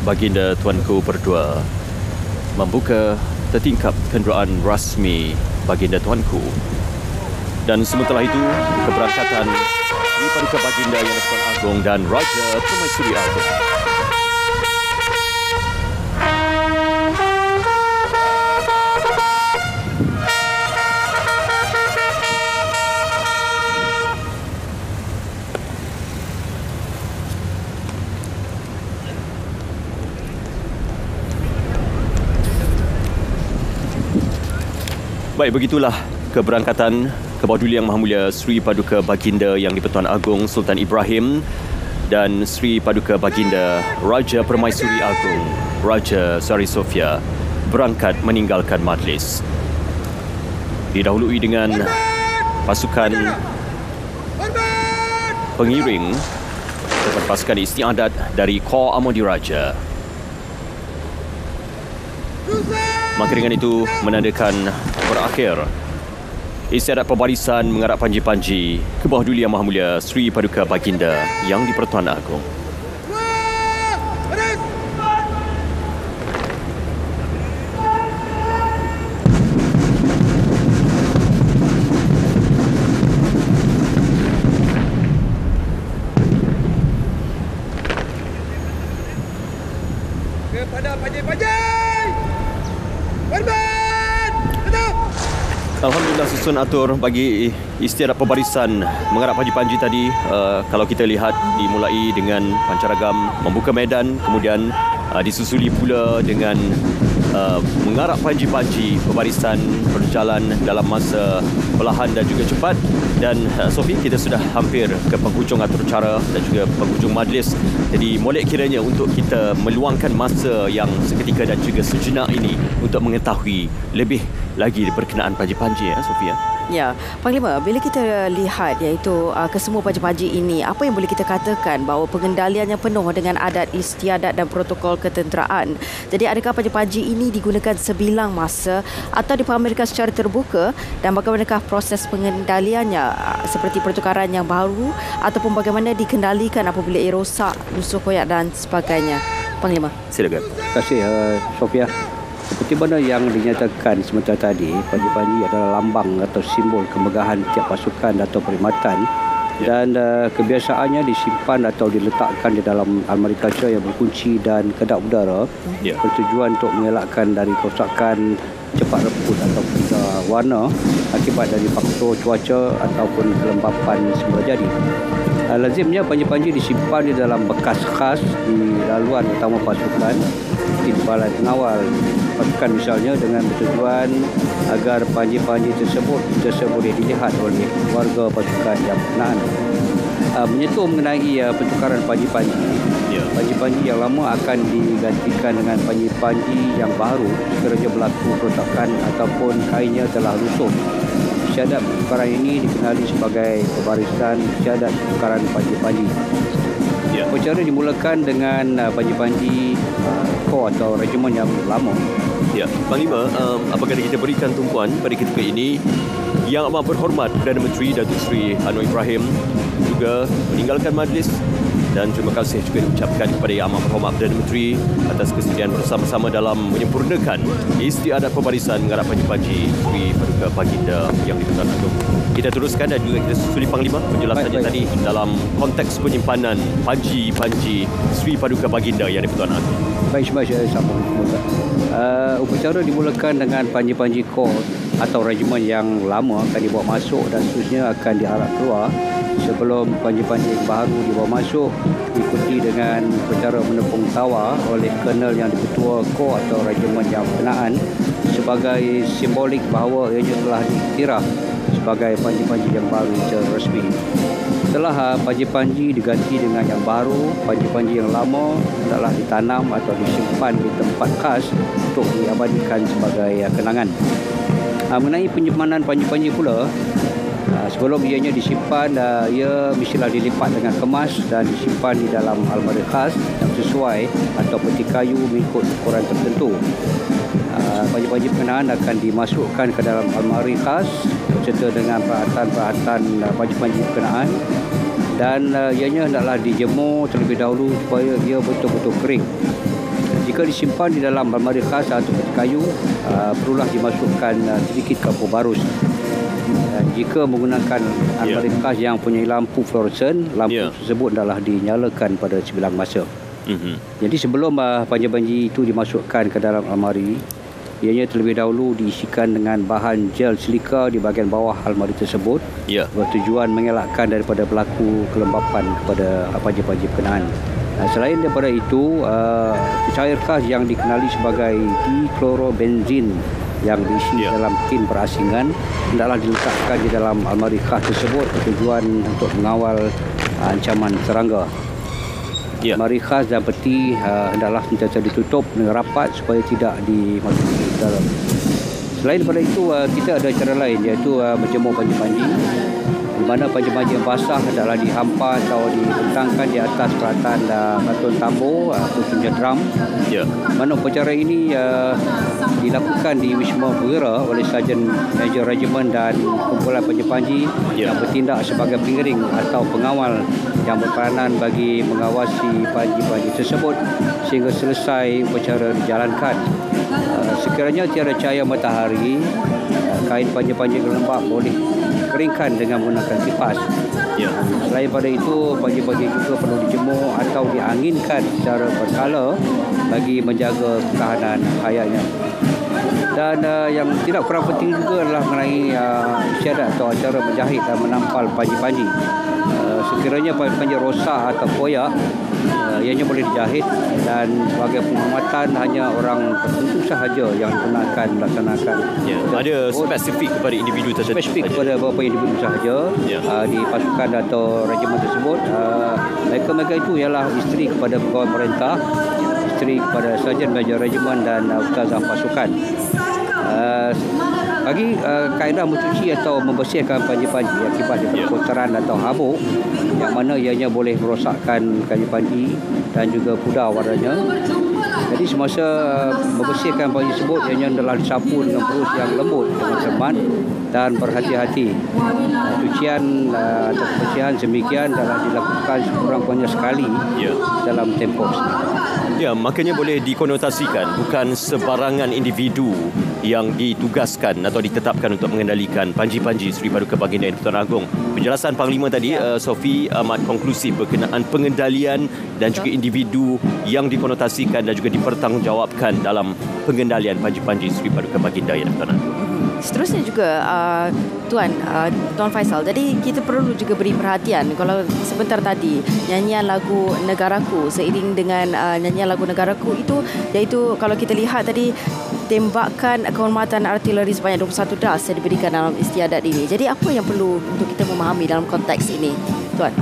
Baginda tuanku berdua membuka tertingkap kenderaan rasmi baginda tuanku, dan sementara itu keberangkatan Seri Paduka Baginda Yang di-Pertuan Agong dan Raja Permaisuri Agong. Baik, begitulah keberangkatan ke bawah Duli Yang Maha Mulia Seri Paduka Baginda Yang di-Pertuan Agong Sultan Ibrahim dan Seri Paduka Baginda Raja Permaisuri Agong Raja Zari Sofia berangkat meninggalkan majlis. Didahului dengan pasukan pengiring serta pasukan istiadat dari Kor Amadiraja. Maka dengan itu menandakan berakhir istiadat pembarisan mengarak panji-panji ke bawah Duli Yang Maha Mulia Seri Paduka Baginda Yang di-Pertuan Agong.
Kepada panji-panji hormat, tetap.
Alhamdulillah, susun atur bagi istiadat pembarisan mengarap panji-panji tadi. Kalau kita lihat, dimulai dengan pancaragam membuka medan, kemudian disusuli pula dengan mengarap panji-panji. Pembarisan berjalan dalam masa perlahan dan juga cepat. Dan Sofi, kita sudah hampir ke penghujung acara dan juga penghujung majlis. Jadi molek kiranya untuk kita meluangkan masa yang seketika dan juga sejenak ini untuk mengetahui lebih lagi berkenaan panji-panji, ya Sofia.
Ya, Panglima, bila kita lihat iaitu kesemua panji-panji ini, apa yang boleh kita katakan bahawa pengendaliannya penuh dengan adat istiadat dan protokol ketenteraan. Jadi adakah panji-panji ini digunakan sebilang masa atau dipamerkan secara terbuka, dan bagaimanakah proses pengendaliannya seperti pertukaran yang baru ataupun bagaimana dikendalikan apabila ia rosak, lusuh koyak dan sebagainya. Panglima,
silakan.
Terima kasih Sofia. Seperti mana yang dinyatakan sementara tadi, panji-panji adalah lambang atau simbol kemegahan tiap pasukan atau perkhidmatan, dan kebiasaannya disimpan atau diletakkan di dalam almari kaca yang berkunci dan kedap udara, bertujuan untuk mengelakkan dari kerosakan, cepat reput ataupun warna akibat dari faktor cuaca ataupun kelembapan semula jadi. Lazimnya panji-panji disimpan di dalam bekas khas di laluan utama pasukan, di balai pengawal pasukan misalnya, dengan bertujuan agar panji-panji tersebut boleh dilihat oleh warga pasukan yang berkenaan. menyentuh mengenai pertukaran panji-panji. Panji-panji yang lama akan digantikan dengan panji-panji yang baru sekiranya berlaku kerosakan ataupun kainnya telah lusuh. Syahadat pertukaran ini dikenali sebagai pembarisan syahadat pertukaran panji-panji. Upacara dimulakan dengan panji-panji kor atau regimen yang lama.
Ya, Panglima, apakah kita berikan tumpuan pada ketika ini Yang Amat Berhormat Perdana Menteri Datuk Seri Anwar Ibrahim juga meninggalkan majlis, dan terima kasih juga diucapkan kepada Yang Amat Berhormat Perdana Menteri atas kesediaan bersama-sama dalam menyempurnakan istiadat pembarisan mengarah panji-panji Sri Paduka Baginda Yang di-Pertuan Agong. Kita teruskan dan juga kita susuli Panglima penjelasannya tadi dalam konteks penyimpanan panji-panji Sri Paduka Baginda Yang di-Pertuan Agong.
Baik, saya sambung. Upacara dimulakan dengan panji-panji kor atau regimen yang lama akan dibawa masuk dan seterusnya akan diarak keluar sebelum panji-panji yang baru dibawa masuk, diikuti dengan upacara menepung tawa oleh Kolonel yang di-Ketua Kor atau regimen yang berkenaan sebagai simbolik bahawa ianya telah diiktiraf sebagai panji-panji yang baru secara rasmi. Setelah panji-panji diganti dengan yang baru, panji-panji yang lama telah ditanam atau disimpan di tempat khas untuk diabadikan sebagai kenangan. Mengenai penyimpanan panji-panji pula, sebelum ianya disimpan, ia mestilah dilipat dengan kemas dan disimpan di dalam almari khas yang sesuai atau peti kayu mengikut ukuran tertentu. Panji-panji berkenaan akan dimasukkan ke dalam almari khas berserta dengan peralatan-peralatan panji-panji berkenaan, dan ianya hendaklah dijemur terlebih dahulu supaya ia betul-betul kering. Jika disimpan di dalam almari khas atau peti kayu, perlulah dimasukkan sedikit kapur barus. Jika menggunakan almari khas yang punya lampu fluoresan, lampu tersebut adalah dinyalakan pada sebilang masa. Jadi sebelum panji-panji itu dimasukkan ke dalam almari, ianya terlebih dahulu diisikan dengan bahan gel silika di bahagian bawah almari tersebut, bertujuan mengelakkan daripada berlaku kelembapan kepada panji-panji berkenaan. Selain daripada itu, cair khas yang dikenali sebagai diklorobenzin yang diisi dalam tin perasingan hendaklah diletakkan di dalam almari khas tersebut bertujuan untuk mengawal ancaman serangga. Almari khas dan peti hendaklah sentiasa ditutup dengan rapat supaya tidak dimasuki ke dalam. Selain daripada itu, kita ada cara lain, iaitu menjemur panji-panji, di mana panji-panji yang basah hendaklah dihampas atau dibentangkan di atas peralatan batuan tambur khususnya drum. Mana upacara ini dilakukan di Wisma Perwira oleh Sarjan Major Regimen dan kumpulan panji-panji yang bertindak sebagai pengiring atau pengawal yang berperanan bagi mengawasi panji-panji tersebut sehingga selesai upacara dijalankan. Sekiranya tiada cahaya matahari, kain panji-panji lembap boleh keringkan dengan menggunakan kipas. Selain pada itu, panji-panji juga perlu dijemur atau dianginkan secara berkala bagi menjaga ketahanan hayatnya. Dan yang tidak kurang penting juga adalah mengenai istiadat atau acara menjahit dan menampal panji-panji. Sekiranya panji-panji rosak atau koyak, ianya boleh dijahit, dan sebagai penghormatan hanya orang tertentu sahaja yang digunakan melaksanakan.
Ada spesifik kepada individu tertentu.
Spesifik kepada beberapa individu sahaja di pasukan atau regimen tersebut. Mereka itu ialah isteri kepada pegawai pemerintah, isteri kepada Sarjan Major Regimen dan ustazah pasukan. Bagi kaedah mencuci atau membersihkan panji-panji akibat daripada kotoran atau habuk yang mana ianya boleh merosakkan panji-panji dan juga pudar warnanya. Jadi semasa membersihkan panji tersebut, ianya adalah disapu dengan berus yang lembut dengan cermat dan berhati-hati. Cucian atau pembersihan semikian adalah dilakukan sekurang-kurangnya sekali dalam tempoh.
Makanya boleh dikonotasikan bukan sebarangan individu yang ditugaskan atau ditetapkan untuk mengendalikan panji-panji Sri Paduka Baginda Yang di-Pertuan Agong. Penjelasan Panglima tadi, Sophie, amat konklusif berkenaan pengendalian dan juga individu yang dikonotasikan dan juga dipertanggungjawabkan dalam pengendalian panji-panji Sri Paduka Baginda Yang di-Pertuan Agong.
Seterusnya juga Tuan Faisal, jadi kita perlu juga beri perhatian kalau sebentar tadi nyanyian lagu Negaraku seiring dengan nyanyian lagu Negaraku itu, iaitu kalau kita lihat tadi tembakan kehormatan artileri sebanyak 21 das yang diberikan dalam istiadat ini. Jadi apa yang perlu untuk kita memahami dalam konteks ini, Tuan?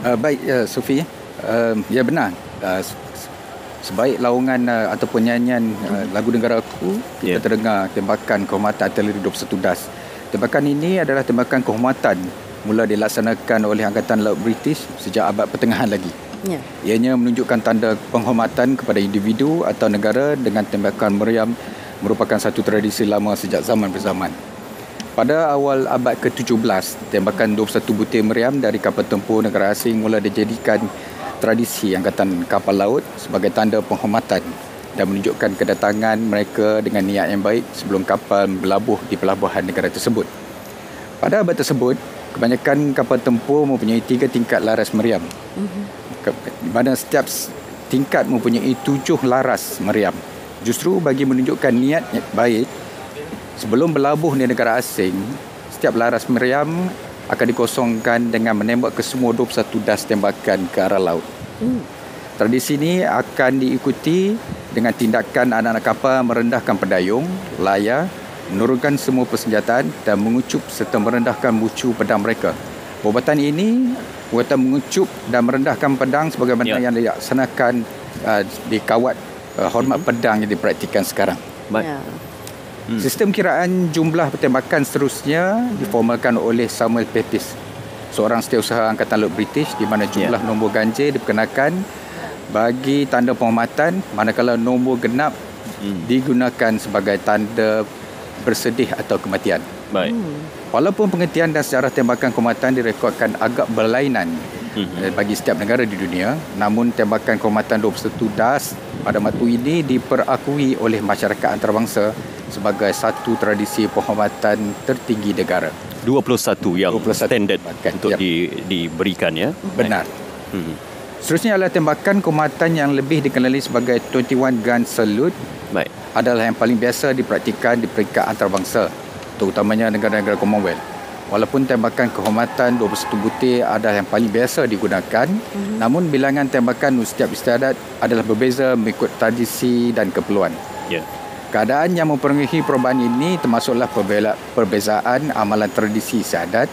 Baik, Sufi. Ya benar. Sebaik laungan ataupun nyanyian lagu negaraku, kita terdengar tembakan kehormatan artileri 21 Das. Tembakan ini adalah tembakan kehormatan mula dilaksanakan oleh Angkatan Laut British sejak abad pertengahan lagi. Ianya menunjukkan tanda penghormatan kepada individu atau negara dengan tembakan meriam merupakan satu tradisi lama sejak zaman berzaman. Pada awal abad ke-17, tembakan 21 butir meriam dari kapal tempur negara asing mula dijadikan tradisi Angkatan Kapal Laut sebagai tanda penghormatan dan menunjukkan kedatangan mereka dengan niat yang baik sebelum kapal berlabuh di pelabuhan negara tersebut. Pada abad tersebut, kebanyakan kapal tempur mempunyai 3 tingkat laras meriam. Di mana setiap tingkat mempunyai 7 laras meriam. Justru bagi menunjukkan niat baik, sebelum berlabuh di negara asing, setiap laras meriam akan dikosongkan dengan menembak ke semua 21 das tembakan ke arah laut. Tradisi ini akan diikuti dengan tindakan anak-anak kapal merendahkan pedayung, layar, menurunkan semua persenjataan dan mengucup serta merendahkan bucu pedang mereka. Perbuatan ini, perbuatan mengucup dan merendahkan pedang sebagaimana yang dilaksanakan di kawat hormat pedang yang dipraktikkan sekarang. Sistem kiraan jumlah pertembakan seterusnya diformalkan oleh Samuel Pepys, seorang setiausaha Angkatan Laut British, di mana jumlah nombor ganjil diperkenakan bagi tanda penghormatan, manakala nombor genap digunakan sebagai tanda bersedih atau kematian. Walaupun pengertian dan sejarah tembakan kehormatan direkodkan agak berlainan bagi setiap negara di dunia, namun tembakan kehormatan 21 Das pada waktu ini diperakui oleh masyarakat antarabangsa sebagai satu tradisi penghormatan tertinggi negara.
21 yang standard untuk diberikan, ya?
Benar. Seterusnya adalah tembakan kehormatan yang lebih dikenali sebagai 21 Gun Salute. Adalah yang paling biasa dipraktikkan di peringkat antarabangsa, terutamanya negara-negara Commonwealth. Walaupun tembakan kehormatan 21 butir adalah yang paling biasa digunakan, namun bilangan tembakan setiap istiadat adalah berbeza mengikut tradisi dan keperluan. Keadaan yang mempengaruhi perubahan ini termasuklah perbezaan amalan tradisi istiadat,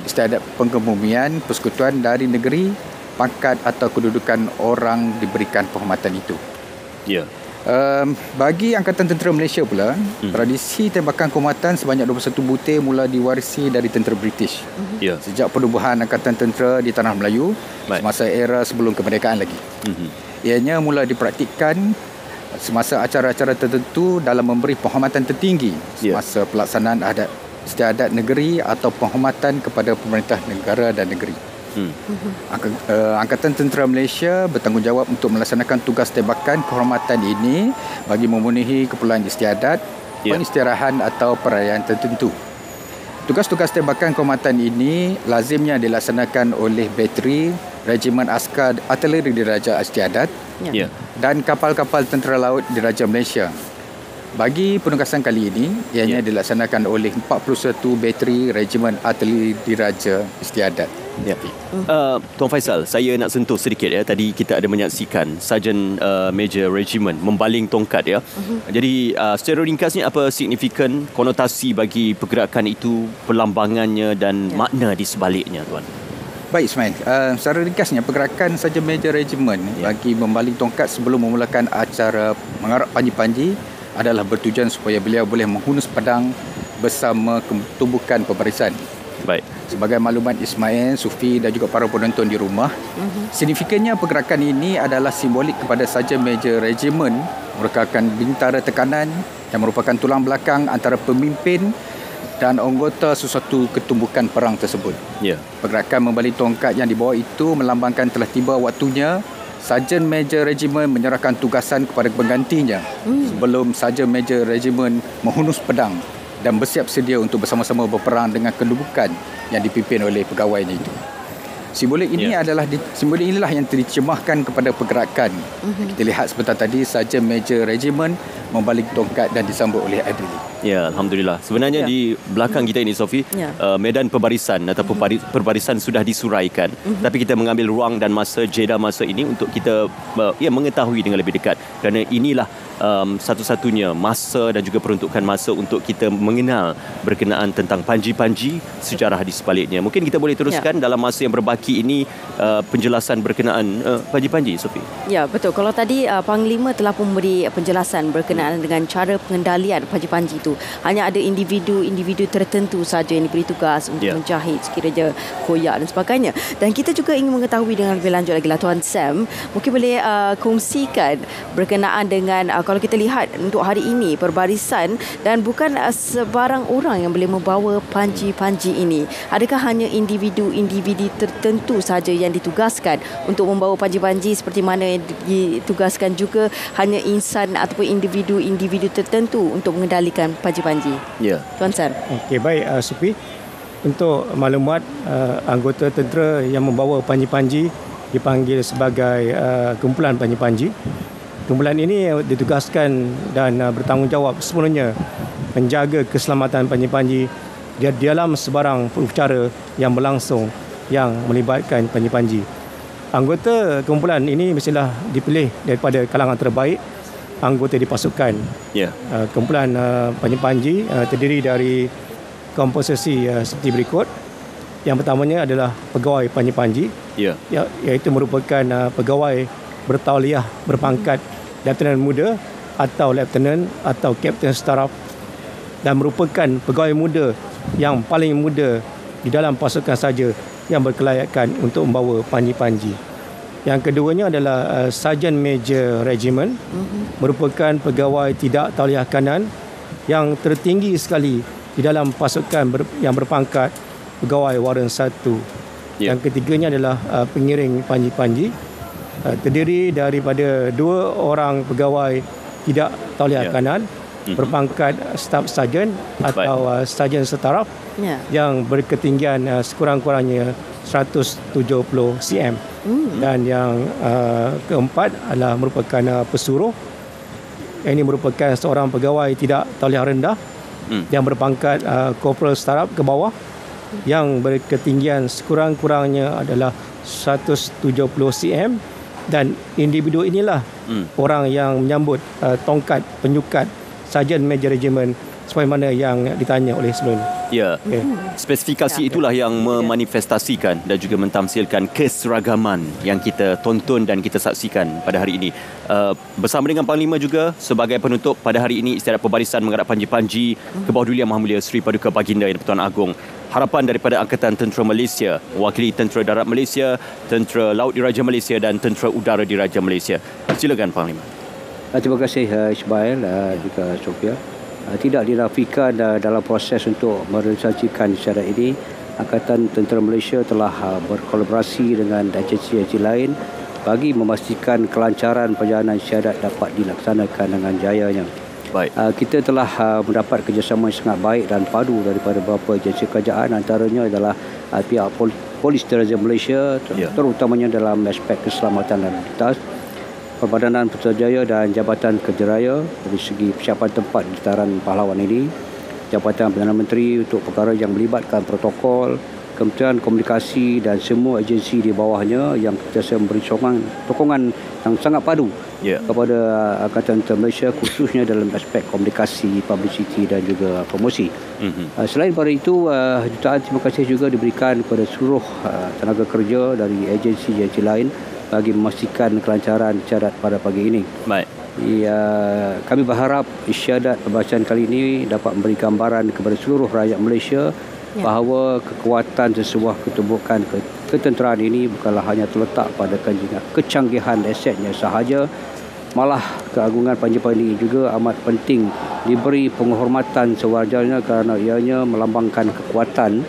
istiadat pengkebumian, persekutuan dari negeri, pangkat atau kedudukan orang diberikan penghormatan itu. Bagi Angkatan Tentera Malaysia pula, tradisi tembakan kehormatan sebanyak 21 butir mula diwarisi dari tentera British sejak penubuhan Angkatan Tentera di Tanah Melayu semasa era sebelum kemerdekaan lagi. Ianya mula dipraktikkan semasa acara-acara tertentu dalam memberi penghormatan tertinggi semasa pelaksanaan adat istiadat negeri atau penghormatan kepada pemerintah negara dan negeri. Angkatan Tentera Malaysia bertanggungjawab untuk melaksanakan tugas tembakan kehormatan ini bagi memenuhi keperluan istiadat, pengistirahan atau perayaan tertentu. Tugas-tugas tembakan kehormatan ini lazimnya dilaksanakan oleh bateri, regimen askar artileri Diraja Istiadat dan kapal-kapal tentera laut Diraja Malaysia. Bagi penugasan kali ini, ianya dilaksanakan oleh 41 bateri regimen artileri Diraja Istiadat.
Tuan Faisal, saya nak sentuh sedikit ya. Tadi kita ada menyaksikan Sarjan Major Regiment membaling tongkat ya. Jadi secara ringkasnya apa signifikan konotasi bagi pergerakan itu, perlambangannya dan makna di sebaliknya, tuan?
Baik Ismail, secara ringkasnya pergerakan Sarjan Major Regiment bagi membaling tongkat sebelum memulakan acara mengarap panji-panji adalah bertujuan supaya beliau boleh menghunus pedang bersama ketumbukan pembarisan. Sebagai maklumat Ismail, Sufi dan juga para penonton di rumah, signifikannya pergerakan ini adalah simbolik kepada Sarjan Major Regiment merupakan bintara tekanan yang merupakan tulang belakang antara pemimpin dan anggota sesuatu ketumbukan perang tersebut. Pergerakan membaling tongkat yang dibawa itu melambangkan telah tiba waktunya Sarjan Major Regiment menyerahkan tugasan kepada penggantinya sebelum Sarjan Major Regiment menghunus pedang dan bersiap sedia untuk bersama-sama berperang dengan kedudukan yang dipimpin oleh pegawainya itu. Simbolik ini simbolik inilah yang diterjemahkan kepada pergerakan. Kita lihat sebentar tadi Sarjan Major Regiment membaling tongkat dan disambut oleh artileri.
Ya, alhamdulillah. Sebenarnya di belakang kita ini, Sofi, medan pembarisan ataupun perbarisan sudah disuraikan. Tapi kita mengambil ruang dan masa jeda masa ini untuk kita mengetahui dengan lebih dekat, kerana inilah satu-satunya masa dan juga peruntukan masa untuk kita mengenal berkenaan tentang panji-panji, sejarah di sebaliknya. Mungkin kita boleh teruskan dalam masa yang berbaki ini penjelasan berkenaan panji-panji, Sophie.
Ya, betul. Kalau tadi Panglima telah memberi penjelasan berkenaan dengan cara pengendalian panji-panji itu. Hanya ada individu-individu tertentu saja yang diberi tugas untuk menjahit sekiranya koyak dan sebagainya. Dan kita juga ingin mengetahui dengan lebih lanjut lagi lah, Tuan Sam, mungkin boleh kongsikan berkenaan dengan kalau kita lihat untuk hari ini perbarisan, dan bukan sebarang orang yang boleh membawa panji-panji ini. Adakah hanya individu-individu tertentu saja yang ditugaskan untuk membawa panji-panji, seperti mana yang ditugaskan juga hanya insan ataupun individu-individu tertentu untuk mengendalikan panji-panji?
Ya.
Tuan Sam.
Okey, baik Supi. Untuk maklumat, anggota tentera yang membawa panji-panji dipanggil sebagai kumpulan panji-panji. Kumpulan ini ditugaskan dan bertanggungjawab sepenuhnya menjaga keselamatan panji-panji di dalam sebarang upacara yang berlangsung yang melibatkan panji-panji. Anggota kumpulan ini mestilah dipilih daripada kalangan terbaik anggota di pasukan. Kumpulan panji-panji terdiri dari komposisi seperti berikut. Yang pertamanya adalah pegawai panji-panji, iaitu merupakan pegawai bertauliah berpangkat Lieutenant muda atau Lieutenant atau Captain Staraf, dan merupakan pegawai muda yang paling muda di dalam pasukan saja yang berkelayakan untuk membawa panji-panji. Yang keduanya adalah Sergeant Major Regiment, merupakan pegawai tidak tauliah kanan yang tertinggi sekali di dalam pasukan yang berpangkat pegawai Warren 1. Yang ketiganya adalah pengiring panji-panji, terdiri daripada 2 orang pegawai tidak tauliah kanan berpangkat Staff Sergeant atau Sergeant Setaraf yang berketinggian sekurang-kurangnya 170 cm. Dan yang keempat adalah merupakan pesuruh. Ini merupakan seorang pegawai tidak tauliah rendah yang berpangkat Corporal Setaraf ke bawah, yang berketinggian sekurang-kurangnya adalah 170 cm. Dan individu inilah orang yang menyambut tongkat penyukat Sergeant Major Regiment sebagaimana yang ditanya oleh sebelum.
Ya. Spesifikasi itulah yang memanifestasikan dan juga mentamsilkan keseragaman yang kita tonton dan kita saksikan pada hari ini. Bersama dengan Panglima juga sebagai penutup pada hari ini Istiadat Perbarisan Mengarap Panji-Panji ke bawah Duli Yang Maha Mulia Seri Paduka Baginda Yang di-Pertuan Agong. Harapan daripada Angkatan Tentera Malaysia, mewakili Tentera Darat Malaysia, Tentera Laut Diraja Malaysia dan Tentera Udara Diraja Malaysia. Silakan Panglima.
Terima kasih Ismail juga Sofia. Tidak dinafikan dalam proses untuk merealisasikan istiadat ini, Angkatan Tentera Malaysia telah berkolaborasi dengan agensi-agensi lain bagi memastikan kelancaran perjalanan istiadat dapat dilaksanakan dengan jayanya. Kita telah mendapat kerjasama yang sangat baik dan padu daripada beberapa agensi kerajaan, antaranya adalah pihak Polis Diraja Malaysia, terutamanya dalam aspek keselamatan dan lintas, Perbadanan Putrajaya dan Jabatan Kerja Raya dari segi persiapan tempat getaran pahlawan ini, Jabatan Perdana Menteri untuk perkara yang melibatkan protokol, Kementerian Komunikasi dan semua agensi di bawahnya yang sentiasa memberi sokongan yang sangat padu kepada Angkatan Tentera Malaysia, khususnya dalam aspek komunikasi, publicity dan juga promosi. Selain daripada itu, jutaan terima kasih juga diberikan kepada seluruh tenaga kerja dari agensi-agensi lain bagi memastikan kelancaran istiadat pada pagi ini. Kami berharap istiadat perbarisan kali ini dapat memberi gambaran kepada seluruh rakyat Malaysia bahawa kekuatan sesebuah ketumbukan ketenteraan ini bukanlah hanya terletak pada kecanggihan asetnya sahaja, malah keagungan panji-panji ini juga amat penting diberi penghormatan sewajarnya kerana ianya melambangkan kekuatan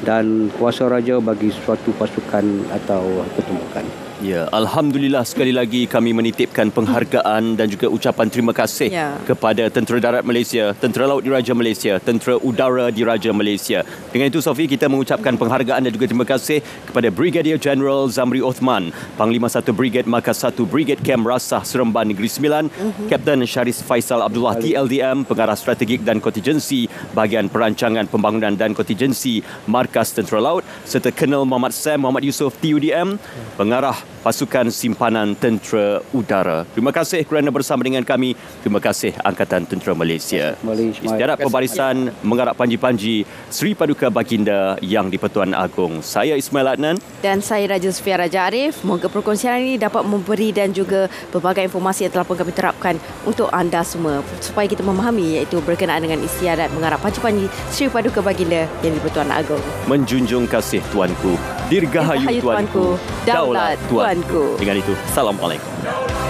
dan kuasa raja bagi suatu pasukan atau ketumbukan.
Ya, Alhamdulillah sekali lagi kami menitipkan penghargaan dan juga ucapan terima kasih kepada Tentera Darat Malaysia, Tentera Laut Diraja Malaysia, Tentera Udara Diraja Malaysia. Dengan itu Sophie, kita mengucapkan penghargaan dan juga terima kasih kepada Brigadier General Zamri Othman, Panglima 1 Brigade Markas 1 Brigade Kem Rasah Seremban Negeri Sembilan, Kapten Syaris Faisal Abdullah TLDM, Pengarah Strategik dan Kontingensi Bahagian Perancangan Pembangunan dan Kontingensi Markas Tentera Laut, serta Colonel Muhammad Sam Muhammad Yusof TUDM, Pengarah Pasukan Simpanan Tentera Udara. Terima kasih kerana bersama dengan kami. Terima kasih Angkatan Tentera Malaysia. Istiadat Pembarisan Mengarap Panji-Panji Seri Paduka Baginda Yang di-Pertuan Agong. Saya Ismail Adnan.
Dan saya Raja Sufia Raja Arif. Moga perkongsian ini dapat memberi dan juga pelbagai informasi yang telah pun kami terapkan untuk anda semua supaya kita memahami, iaitu berkenaan dengan istiadat Mengarap Panji-Panji Seri Paduka Baginda Yang di-Pertuan Agong.
Menjunjung kasih Tuanku, dirgahayu Tuanku, daulat Tuanku. Dengan itu, Assalamualaikum.